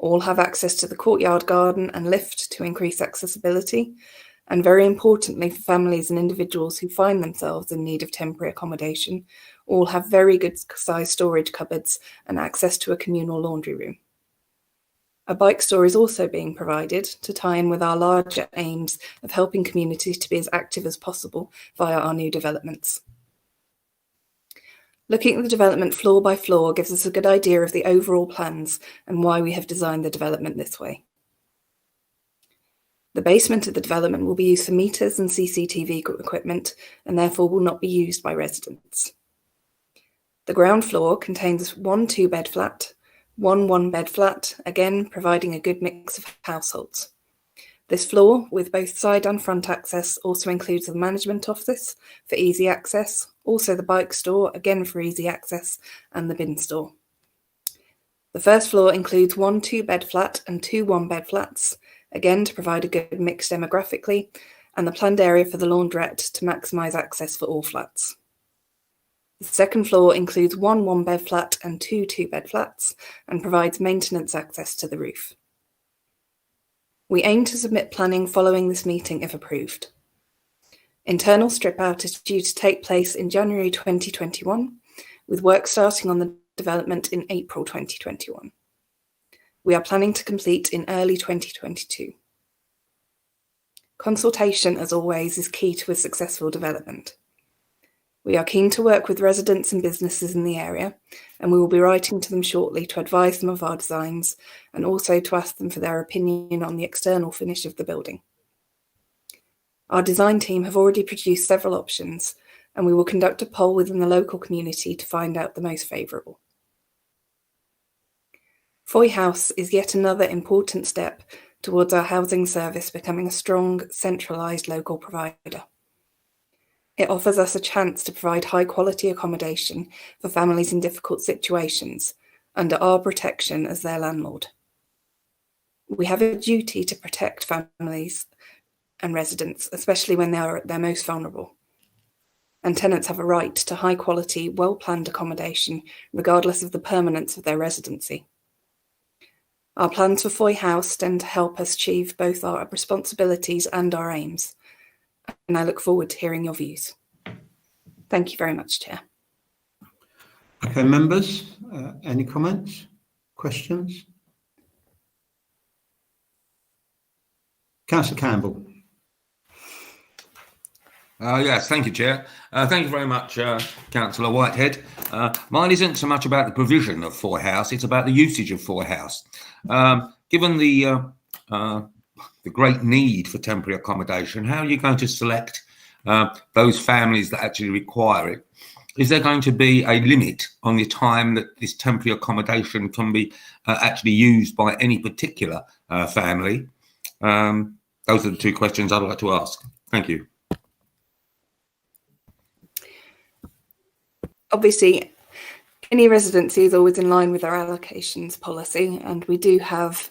All have access to the courtyard garden and lift to increase accessibility. And very importantly, for families and individuals who find themselves in need of temporary accommodation, all have very good sized storage cupboards and access to a communal laundry room. A bike store is also being provided to tie in with our larger aims of helping communities to be as active as possible via our new developments. Looking at the development floor by floor gives us a good idea of the overall plans and why we have designed the development this way. The basement of the development will be used for meters and CCTV equipment and therefore will not be used by residents. The ground floor contains one 2-bed flat, one 1-bed flat, again providing a good mix of households. This floor, with both side and front access, also includes the management office for easy access, also the bike store, again for easy access, and the bin store. The first floor includes one 2-bed flat and two 1-bed flats, again to provide a good mix demographically, and the planned area for the laundrette to maximise access for all flats. The second floor includes one 1-bed flat and two 2-bed flats, and provides maintenance access to the roof. We aim to submit planning following this meeting if approved. Internal strip out is due to take place in January 2021, with work starting on the development in April 2021. We are planning to complete in early 2022. Consultation, as always, is key to a successful development. We are keen to work with residents and businesses in the area, and we will be writing to them shortly to advise them of our designs and also to ask them for their opinion on the external finish of the building. Our design team have already produced several options, and we will conduct a poll within the local community to find out the most favourable. Foy House is yet another important step towards our housing service becoming a strong, centralised local provider. It offers us a chance to provide high-quality accommodation for families in difficult situations under our protection as their landlord. We have a duty to protect families and residents, especially when they're most vulnerable. And tenants have a right to high-quality, well-planned accommodation, regardless of the permanence of their residency. Our plans for Foy House tend to help us achieve both our responsibilities and our aims, and I look forward to hearing your views. Thank you very much, Chair. Okay, members, any comments, questions? Councillor Campbell. Yes, thank you, Chair. Thank you very much, Councillor Whitehead. Mine isn't so much about the provision of Foy House, it's about the usage of Foy House. Given the great need for temporary accommodation, how are you going to select those families that actually require it? Is there going to be a limit on the time that this temporary accommodation can be actually used by any particular family? Those are the two questions I'd like to ask. Thank you. Obviously, any residency is always in line with our allocations policy, and we do have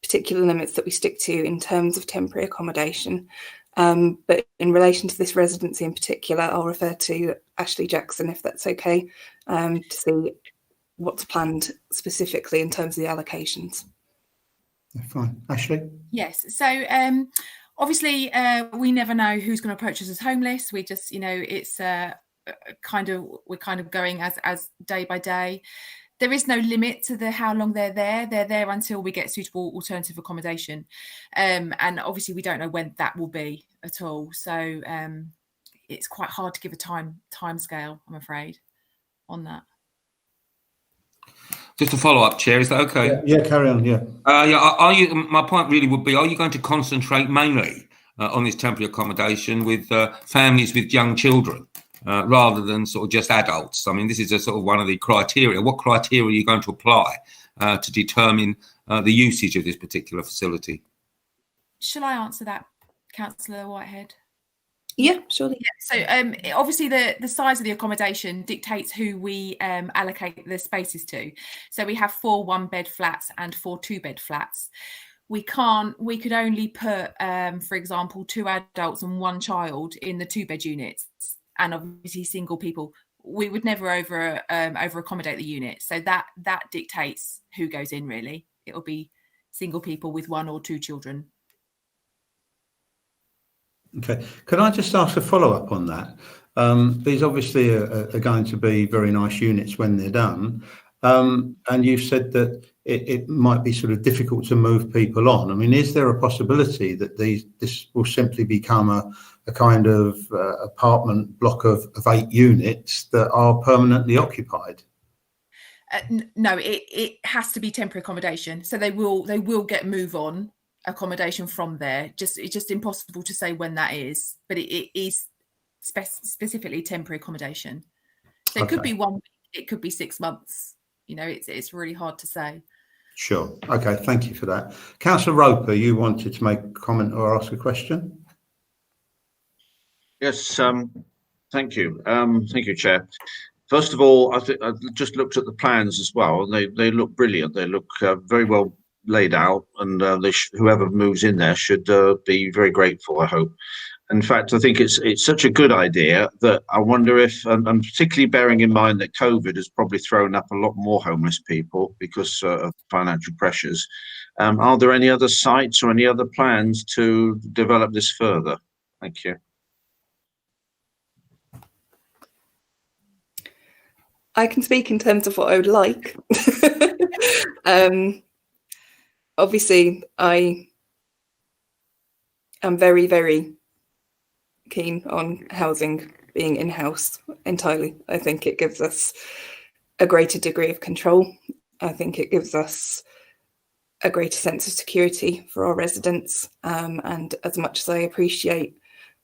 particular limits that we stick to in terms of temporary accommodation. But in relation to this residency in particular, I'll refer to Ashley Jackson, if that's okay, to see what's planned specifically in terms of the allocations. Fine. Ashley? Yes. So obviously, we never know who's going to approach us as homeless. We just, it's we're kind of going as day by day. There is no limit to how long they're there. They're there until we get suitable alternative accommodation. And obviously we don't know when that will be at all. So it's quite hard to give a time scale, I'm afraid, on that. Just a follow-up, Chair, is that okay? Yeah, carry on, yeah. My point really would be, are you going to concentrate mainly on this temporary accommodation with families with young children? Rather than sort of just adults? I mean, this is a sort of one of the criteria. What criteria are you going to apply to determine the usage of this particular facility? Shall I answer that, Councillor Whitehead? Yeah, surely. Yeah, so obviously the size of the accommodation dictates who we allocate the spaces to. So we have 4 1-bed flats and 4 2-bed flats. We could only put, for example, 2 adults and 1 child in the 2-bed units. And obviously single people, we would never over accommodate the unit. So that dictates who goes in, really. It'll be single people with 1 or 2 children. Okay, can I just ask a follow-up on that? These obviously are going to be very nice units when they're done, and you've said that it might be sort of difficult to move people on. I mean, is there a possibility that this will simply become a kind of apartment block of 8 units that are permanently occupied? No, it has to be temporary accommodation. So they will get move on accommodation from there. It's just impossible to say when that is, but it is specifically temporary accommodation. So it could be 1 week, it could be 6 months. You know, it's really hard to say. Sure. Okay. Thank you for that. Councillor Roper, you wanted to make a comment or ask a question? Yes. Thank you. Thank you, Chair. First of all, I just looked at the plans as well. They look brilliant. They look very well laid out, and whoever moves in there should be very grateful, I hope. In fact, I think it's such a good idea that I wonder if, and particularly bearing in mind that COVID has probably thrown up a lot more homeless people because of financial pressures. Are there any other sites or any other plans to develop this further? Thank you. I can speak in terms of what I would like. Obviously, I am very, very keen on housing being in-house entirely. I think it gives us a greater degree of control. I think it gives us a greater sense of security for our residents. And as much as I appreciate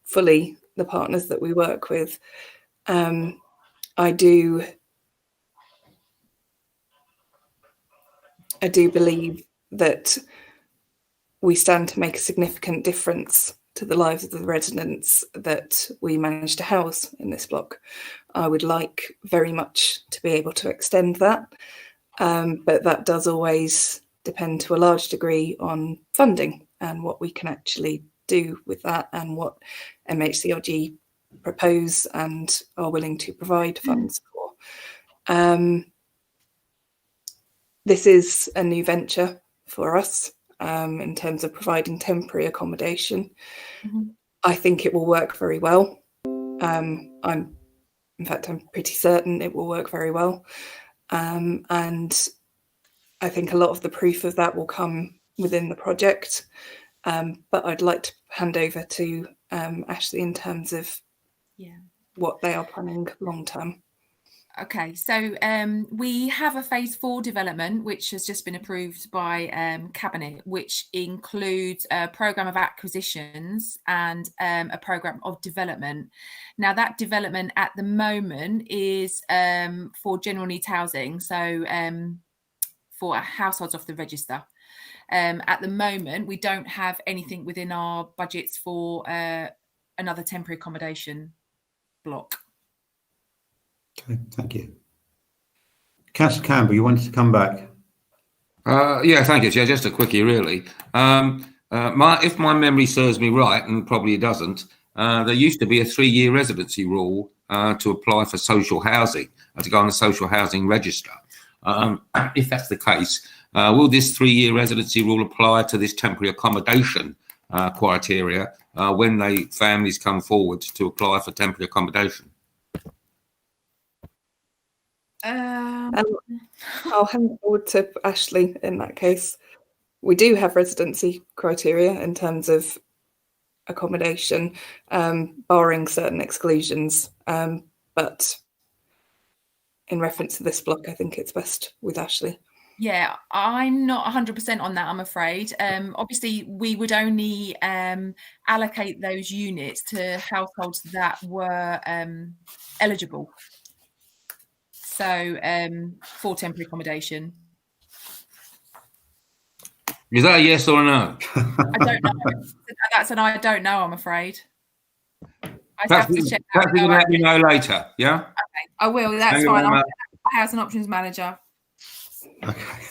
fully the partners that we work with, I do believe that we stand to make a significant difference to the lives of the residents that we manage to house in this block. I would like very much to be able to extend that, but that does always depend to a large degree on funding and what we can actually do with that and what MHCLG propose and are willing to provide funds for. This is a new venture for us in terms of providing temporary accommodation. Mm-hmm. I think it will work very well. I'm pretty certain it will work very well. And I think a lot of the proof of that will come within the project. But I'd like to hand over to Ashley in terms of what they are planning long term. Okay, so we have a phase 4 development which has just been approved by Cabinet, which includes a programme of acquisitions and a programme of development. Now that development at the moment is for general needs housing, so for households off the register. At the moment, we don't have anything within our budgets for another temporary accommodation block. Okay, thank you. Councillor Campbell, you wanted to come back? Yeah, thank you, Chair. Just a quickie, really. If my memory serves me right, and probably it doesn't, there used to be a 3-year residency rule to apply for social housing, to go on the social housing register. If that's the case, will this 3-year residency rule apply to this temporary accommodation criteria when families come forward to apply for temporary accommodation? I'll hand forward to Ashley in that case. We do have residency criteria in terms of accommodation, barring certain exclusions. But in reference to this block, I think it's best with Ashley. Yeah, I'm not 100% on that, I'm afraid. Obviously, we would only allocate those units to households that were eligible. So for temporary accommodation. Is that a yes or a no? I don't know. That's an I don't know, I'm afraid. Perhaps you can let me know later, yeah? Okay, I will, that's fine. I'll House and Options Manager. Okay.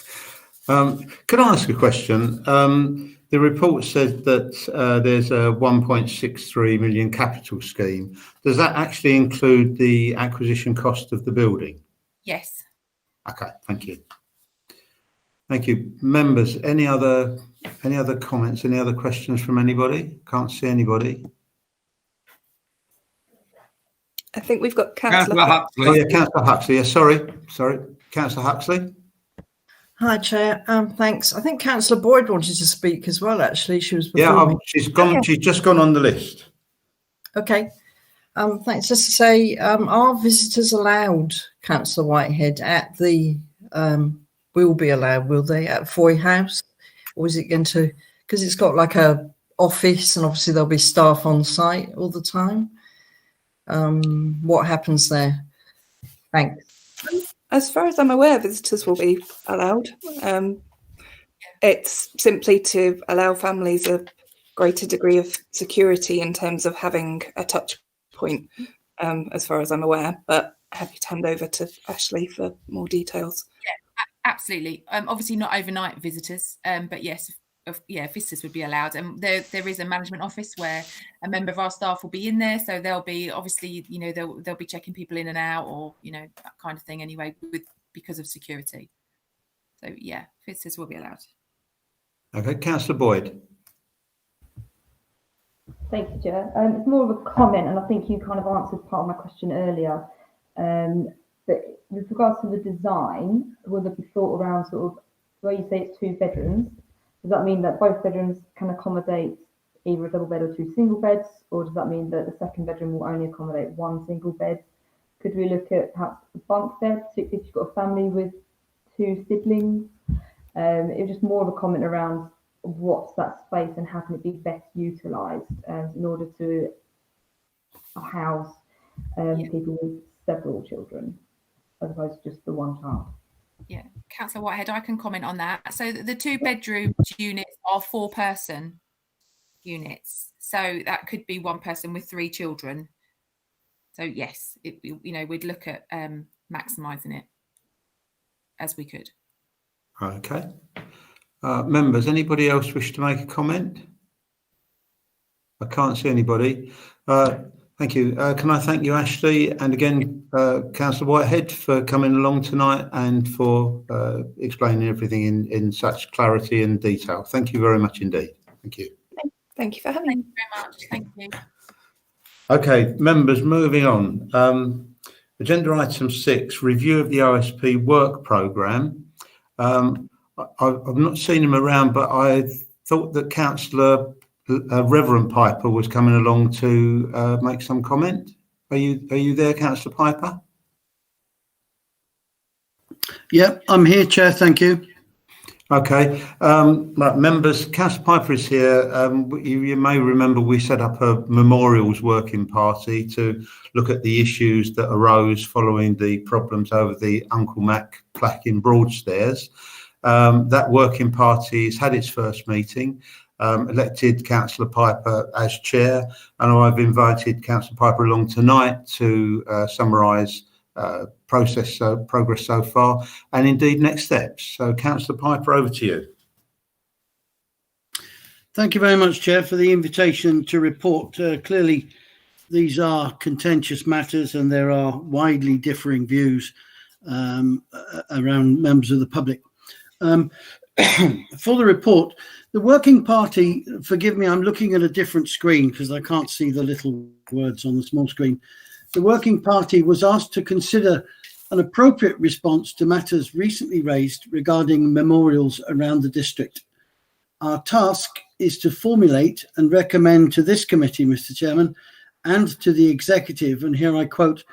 Could I ask a question? The report said that there's a 1.63 million capital scheme. Does that actually include the acquisition cost of the building? Yes. Okay, thank you. Thank you. Members, any other comments, any other questions from anybody? Can't see anybody. I think we've got Councillor Huxley. Oh, yeah, Councillor Huxley. Yeah, sorry. Councillor Huxley. Hi, Chair. Thanks. I think Councillor Boyd wanted to speak as well, actually. She was before Yeah, me. she's gone. Yeah. She's just gone on the list. Okay. Thanks. Just to say, are visitors allowed, Councillor Whitehead, at the, will be allowed, will they, at Foy House? Or is it going to, because it's got like a office and obviously there'll be staff on site all the time. What happens there? Thanks. As far as I'm aware, visitors will be allowed. It's simply to allow families a greater degree of security in terms of having a touch point, as far as I'm aware. But happy to hand over to Ashley for more details. Yeah, absolutely. Obviously not overnight visitors, but yes, visitors would be allowed. And there is a management office where a member of our staff will be in there, so they'll be obviously, they'll be checking people in and out, or that kind of thing anyway, because of security. So yeah, visitors will be allowed. Okay, Councillor Boyd. Thank you, Chair. It's more of a comment, and I think you kind of answered part of my question earlier. But with regards to the design, will there be thought around sort of where you say it's 2 bedrooms? Does that mean that both bedrooms can accommodate either a double bed or 2 single beds, or does that mean that the second bedroom will only accommodate 1 single bed? Could we look at perhaps a bunk bed, particularly if you've got a family with 2 siblings? It was just more of a comment around what's that space and how can it be best utilised in order to house people with several children, as opposed to just the 1 child. Yeah, Councillor Whitehead, I can comment on that. So the 2-bedroom units are 4-person units. So that could be 1 person with 3 children. So yes, we'd look at maximising it as we could. Okay. Members, anybody else wish to make a comment? I can't see anybody. Thank you. Can I thank you, Ashley, and again, Councillor Whitehead, for coming along tonight and for explaining everything in such clarity and detail. Thank you very much indeed. Thank you. Thank you for having me. Thank you very much. Thank you. Okay, members, moving on. Agenda item 6, review of the OSP work programme. I've not seen him around, but I thought that Councillor Reverend Piper was coming along to make some comment. Are you there, Councillor Piper? Yeah, I'm here, Chair. Thank you. Okay. Right, members, Councillor Piper is here. You may remember we set up a memorials working party to look at the issues that arose following the problems over the Uncle Mac plaque in Broadstairs. That working party has had its first meeting. Elected Councillor Piper as chair, and I've invited Councillor Piper along tonight to summarise progress so far, and indeed next steps. So, Councillor Piper, over to you. Thank you very much, Chair, for the invitation to report. Clearly, these are contentious matters, and there are widely differing views around members of the public. For the report, the working party, forgive me, I'm looking at a different screen because I can't see the little words on the small screen. The working party was asked to consider an appropriate response to matters recently raised regarding memorials around the district. Our task is to formulate and recommend to this committee, Mr. Chairman, and to the executive, and here I quote,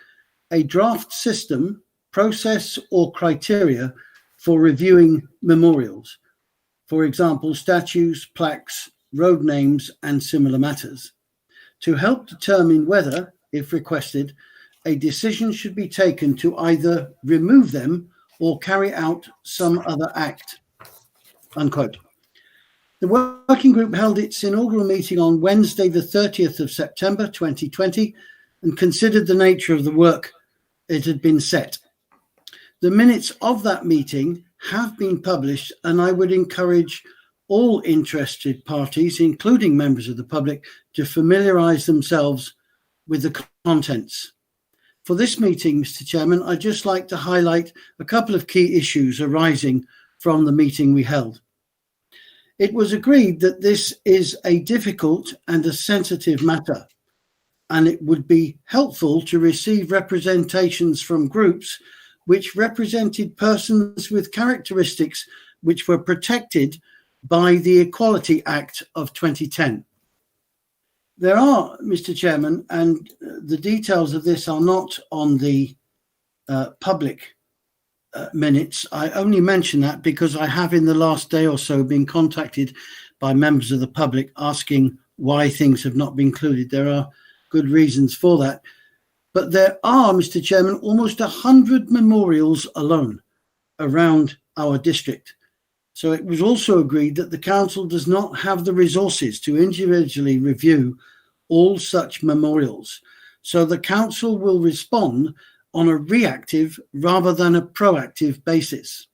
a draft system, process or criteria for reviewing memorials. For example, statues, plaques, road names, and similar matters, to help determine whether, if requested, a decision should be taken to either remove them or carry out some other act, unquote. The working group held its inaugural meeting on Wednesday, the 30th of September 2020, and considered the nature of the work it had been set. The minutes of that meeting have been published, and I would encourage all interested parties, including members of the public, to familiarise themselves with the contents. For this meeting, Mr. Chairman, I'd just like to highlight a couple of key issues arising from the meeting we held. It was agreed that this is a difficult and a sensitive matter, and it would be helpful to receive representations from groups which represented persons with characteristics which were protected by the Equality Act of 2010. There are, Mr. Chairman, and the details of this are not on the public minutes. I only mention that because I have in the last day or so been contacted by members of the public asking why things have not been included. There are good reasons for that. But there are, Mr. Chairman, almost 100 memorials alone around our district. So it was also agreed that the council does not have the resources to individually review all such memorials. So the council will respond on a reactive rather than a proactive basis.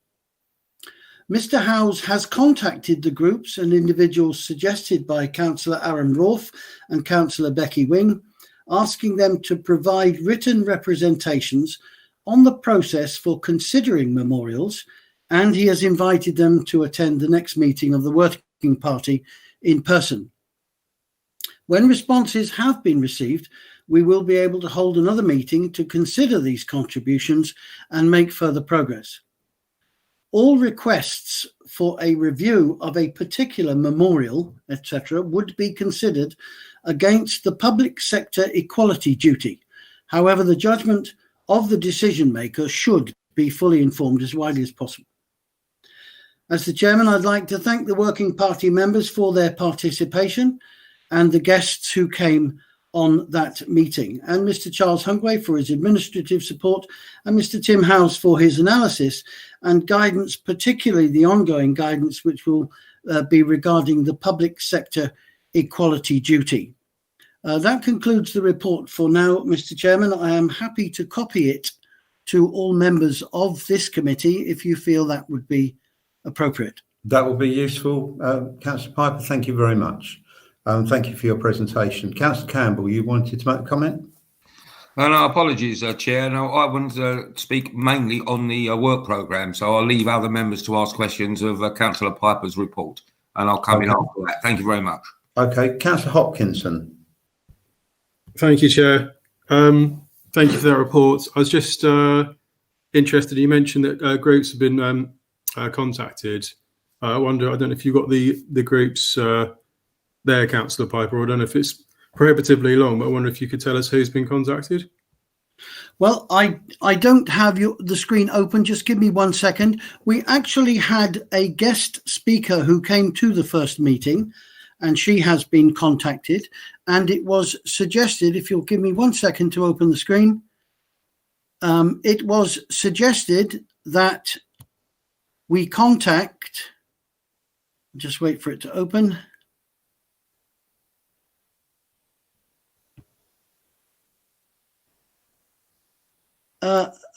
Mr. Howes has contacted the groups and individuals suggested by Councillor Aaron Rourke and Councillor Becky Wing, asking them to provide written representations on the process for considering memorials, and he has invited them to attend the next meeting of the Working Party in person. When responses have been received, we will be able to hold another meeting to consider these contributions and make further progress. All requests for a review of a particular memorial, etc., would be considered against the public sector equality duty. However, the judgment of the decision maker should be fully informed as widely as possible. As the chairman, I'd like to thank the Working Party members for their participation and the guests who came on that meeting, and Mr. Charles Hungway for his administrative support, and Mr. Tim Howes for his analysis and guidance, particularly the ongoing guidance which will be regarding the public sector equality duty. That concludes the report for now, Mr. Chairman. I am happy to copy it to all members of this committee if you feel that would be appropriate. That will be useful. Councillor Piper, thank you very much. Thank you for your presentation. Councillor Campbell, you wanted to make a comment? No, apologies, Chair. No, I want to speak mainly on the work programme, so I'll leave other members to ask questions of Councillor Piper's report, and I'll come in after that. Thank you very much. Okay, Councillor Hopkinson. Thank you, Chair. Thank you for that report. I was just interested, you mentioned that groups have been contacted. I wonder, I don't know if you got the groups there, Councillor Piper, or I don't know if it's prohibitively long, but I wonder if you could tell us who's been contacted. Well, I don't have the screen open. Just give me 1 second. We actually had a guest speaker who came to the first meeting, and she has been contacted. And it was suggested, if you'll give me 1 second to open the screen, it was suggested that we contact, just wait for it to open.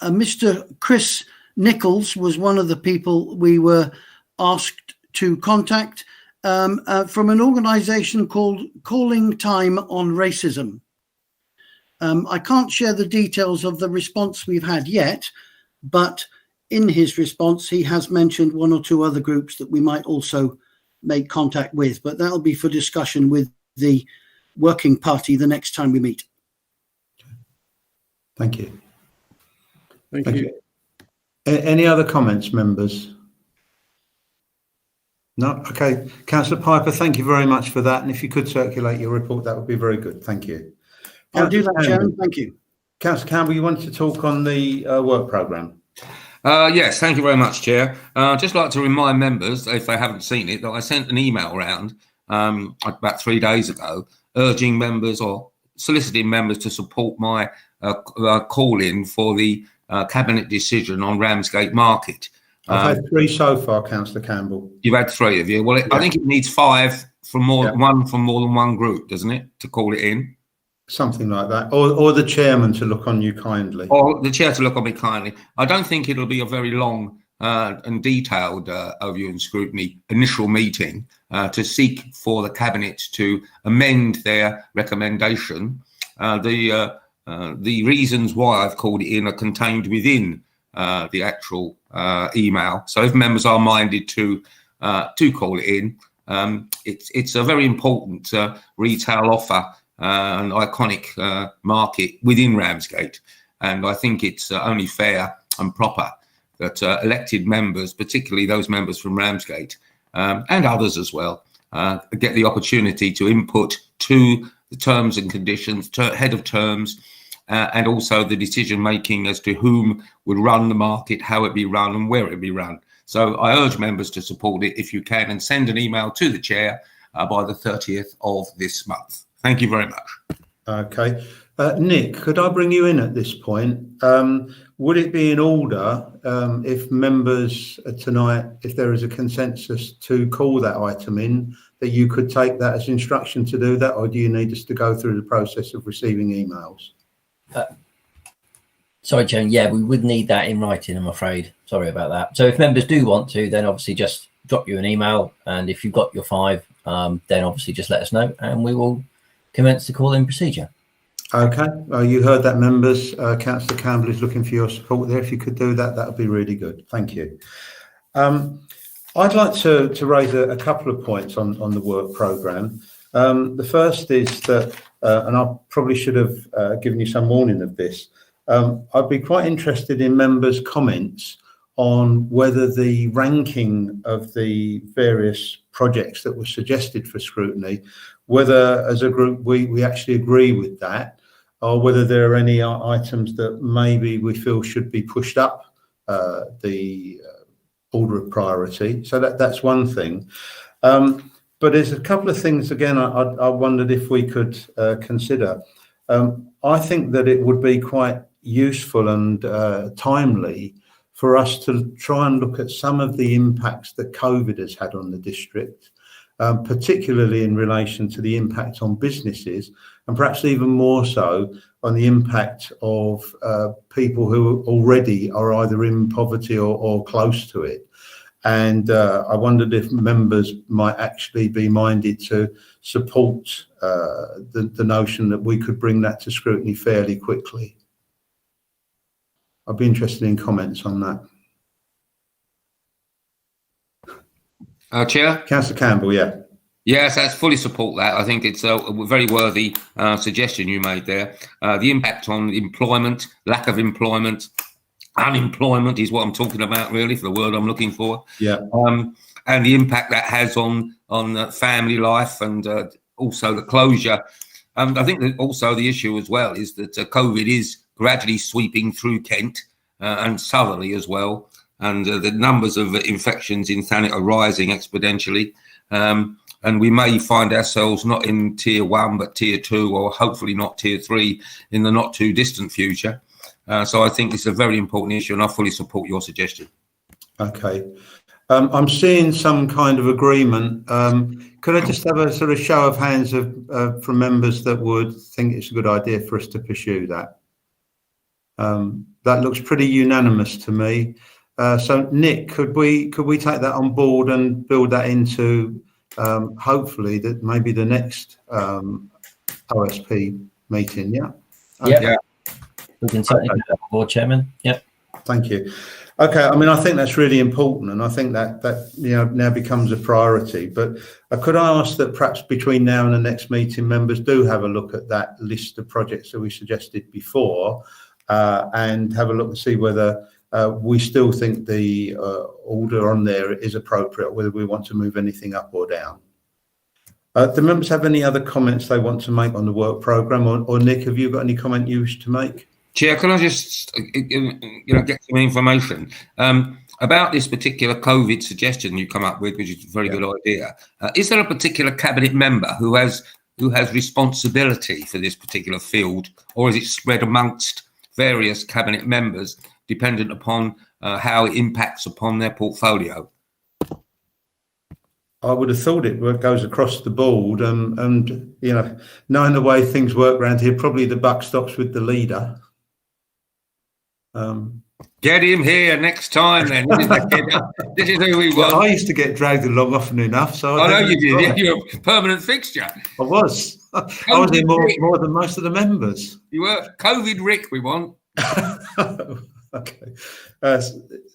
Mr. Chris Nichols was one of the people we were asked to contact from an organisation called Calling Time on Racism. I can't share the details of the response we've had yet, but in his response, he has mentioned one or two other groups that we might also make contact with, but that'll be for discussion with the Working Party the next time we meet. Thank you. Thank you. Any other comments, members? No? Okay. Councillor Piper, thank you very much for that. And if you could circulate your report, that would be very good. Thank you. I'll do that, Chairman. Thank you. Councillor Campbell, you wanted to talk on the work programme? Yes, thank you very much, Chair. I'd just like to remind members, if they haven't seen it, that I sent an email around about 3 days ago, urging members or soliciting members to support my call-in for the Cabinet decision on Ramsgate Market. I've had 3 so far, Councillor Campbell. You've had 3 of you. Well, I think it needs 5 from more than one group, doesn't it, to call it in? Something like that, or the chairman to look on you kindly. Or the chair to look on me kindly. I don't think it'll be a very long and detailed overview and scrutiny initial meeting to seek for the Cabinet to amend their recommendation. The reasons why I've called it in are contained within the actual email. So if members are minded to call it in, it's a very important retail offer, an iconic market within Ramsgate, and I think it's only fair and proper that elected members, particularly those members from Ramsgate and others as well, get the opportunity to input to the terms and conditions, head of terms, and also the decision making as to whom would run the market, how it be run and where it be run. So I urge members to support it if you can, and send an email to the chair by the 30th of this month. Thank you very much. Okay. Nick, could I bring you in at this point? Would it be in order if members tonight, if there is a consensus to call that item in, that you could take that as instruction to do that, or do you need us to go through the process of receiving emails? Sorry, Chair. Yeah, we would need that in writing, I'm afraid. Sorry about that. So if members do want to, then obviously just drop you an email. And if you've got your 5, then obviously just let us know and we will commence the call-in procedure. Okay. You heard that, members. Councillor Campbell is looking for your support there. If you could do that, that would be really good. Thank you. I'd like to raise a couple of points on the work programme. The first is that, and I probably should have given you some warning of this, I'd be quite interested in members' comments on whether the ranking of the various projects that were suggested for scrutiny, whether as a group we actually agree with that, or whether there are any items that maybe we feel should be pushed up the order of priority. So that's one thing. But there's a couple of things, again, I wondered if we could consider. I think that it would be quite useful and timely for us to try and look at some of the impacts that COVID has had on the district, particularly in relation to the impact on businesses, and perhaps even more so on the impact of people who already are either in poverty or close to it. And I wondered if members might actually be minded to support the notion that we could bring that to scrutiny fairly quickly. I'd be interested in comments on that. Chair? Councillor Campbell, yeah. Yes, I fully support that. I think it's a very worthy suggestion you made there. The impact on employment, lack of employment, unemployment is what I'm talking about, really, for the word I'm looking for. Yeah. And the impact that has on family life, and also the closure. I think that also the issue as well is that COVID is gradually sweeping through Kent and southerly as well. And the numbers of infections in Thanet are rising exponentially. And we may find ourselves not in tier 1, but tier 2, or hopefully not tier 3 in the not too distant future. So I think it's a very important issue, and I fully support your suggestion. Okay. I'm seeing some kind of agreement. Could I just have a sort of show of hands from members that would think it's a good idea for us to pursue that? That looks pretty unanimous to me. So Nick, could we take that on board and build that into hopefully that maybe the next OSP meeting? Yeah. Okay. Yeah. We can certainly do that on board, Chairman. Yep. Thank you. Okay, I mean, I think that's really important, and I think that now becomes a priority. But could I ask that perhaps between now and the next meeting, members do have a look at that list of projects that we suggested before, and have a look and see whether we still think the order on there is appropriate, whether we want to move anything up or down. Do members have any other comments they want to make on the work programme? Or Nick, have you got any comment you wish to make? Chair, can I just get some information about this particular COVID suggestion you come up with, which is a very good idea? Is there a particular cabinet member who has responsibility for this particular field, or is it spread amongst various cabinet members, dependent upon how it impacts upon their portfolio? I would have thought it goes across the board, and knowing the way things work around here, probably the buck stops with the leader. Get him here next time, then. This is who we want. Well, I used to get dragged along often enough, so I know you did. Yeah, you're a permanent fixture. I was. I was here more than most of the members. You were COVID Rick. We want. Okay.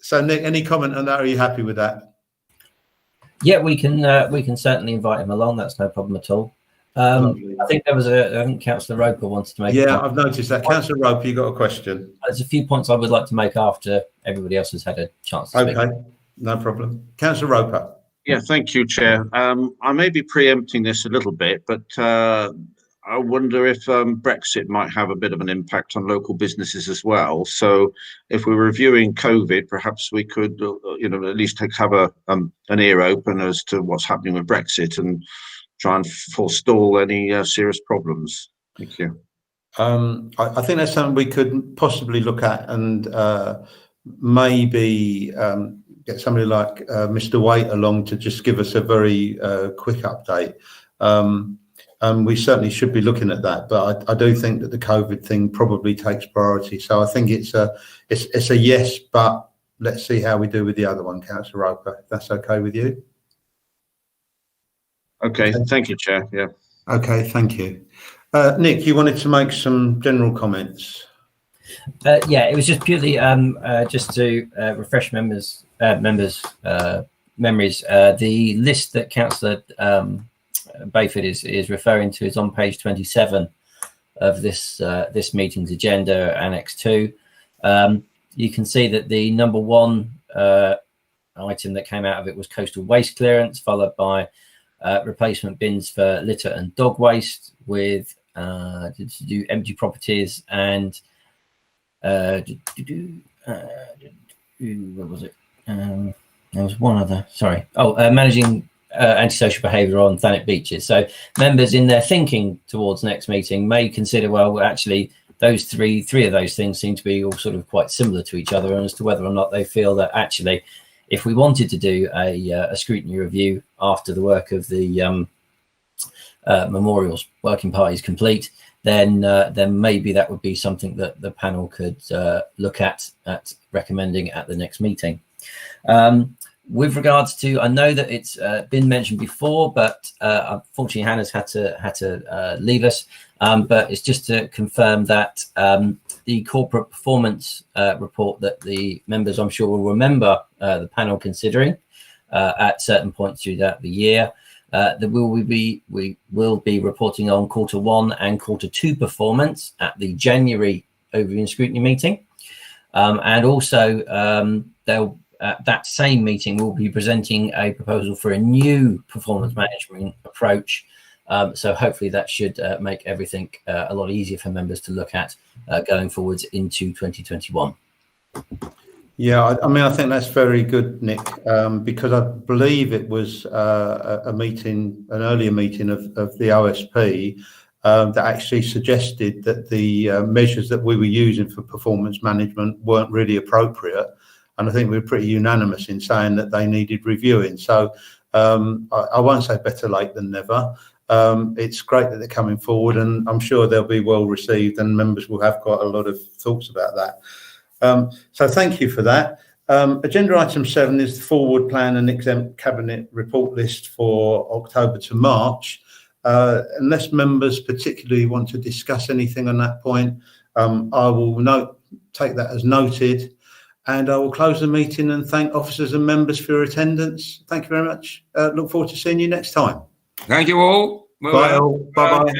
So Nick, any comment on that? Are you happy with that? Yeah, we can certainly invite him along. That's no problem at all. I think I think Councillor Roper wanted to make. Yeah, I've noticed that. Councillor Roper, you got a question? There's a few points I would like to make after everybody else has had a chance to speak. Okay, no problem. Councillor Roper. Yeah, thank you, Chair. I may be preempting this a little bit, but I wonder if Brexit might have a bit of an impact on local businesses as well. So if we're reviewing COVID, perhaps we could, at least have an ear open as to what's happening with Brexit and try and forestall any serious problems. Thank you. I think that's something we could possibly look at, and maybe get somebody like Mr. Waite along to just give us a very quick update. We certainly should be looking at that, but I do think that the COVID thing probably takes priority. So I think it's a yes, but let's see how we do with the other one, Councillor Roper, if that's okay with you. Okay, thank you, Chair. Yeah. Okay, thank you. Nick, you wanted to make some general comments. Yeah, it was just purely just to refresh members' memories. The list that Councillor Bayford is referring to is on page 27 of this meeting's agenda, Annex 2. You can see that the number one item that came out of it was coastal waste clearance, followed by replacement bins for litter and dog waste, with to do empty properties and what was it? There was one other. Sorry. Managing antisocial behaviour on Thanet beaches. So members, in their thinking towards next meeting, may consider, well, actually, those three of those things seem to be all sort of quite similar to each other, and as to whether or not they feel that actually, if we wanted to do a scrutiny review after the work of the memorials working party is complete, then maybe that would be something that the panel could look at recommending at the next meeting. With regards to, I know that it's been mentioned before, but unfortunately Hannah's had to leave us. But it's just to confirm that the corporate performance report that the members, I'm sure, will remember the panel considering at certain points throughout the year, that we will be reporting on Q1 and Q2 performance at the January Overview and Scrutiny meeting, and also they'll. At that same meeting, we'll be presenting a proposal for a new performance management approach. So hopefully that should make everything a lot easier for members to look at going forwards into 2021. Yeah, I mean, I think that's very good, Nick, because I believe it was an earlier meeting of the OSP that actually suggested that the measures that we were using for performance management weren't really appropriate. And I think we were pretty unanimous in saying that they needed reviewing. So I won't say better late than never. It's great that they're coming forward, and I'm sure they'll be well received, and members will have quite a lot of thoughts about that. So thank you for that. Agenda item 7 is the forward plan and exempt cabinet report list for October to March. Unless members particularly want to discuss anything on that point, I will take that as noted. And I will close the meeting and thank officers and members for your attendance. Thank you very much. Look forward to seeing you next time. Thank you all. Bye all. Bye-bye.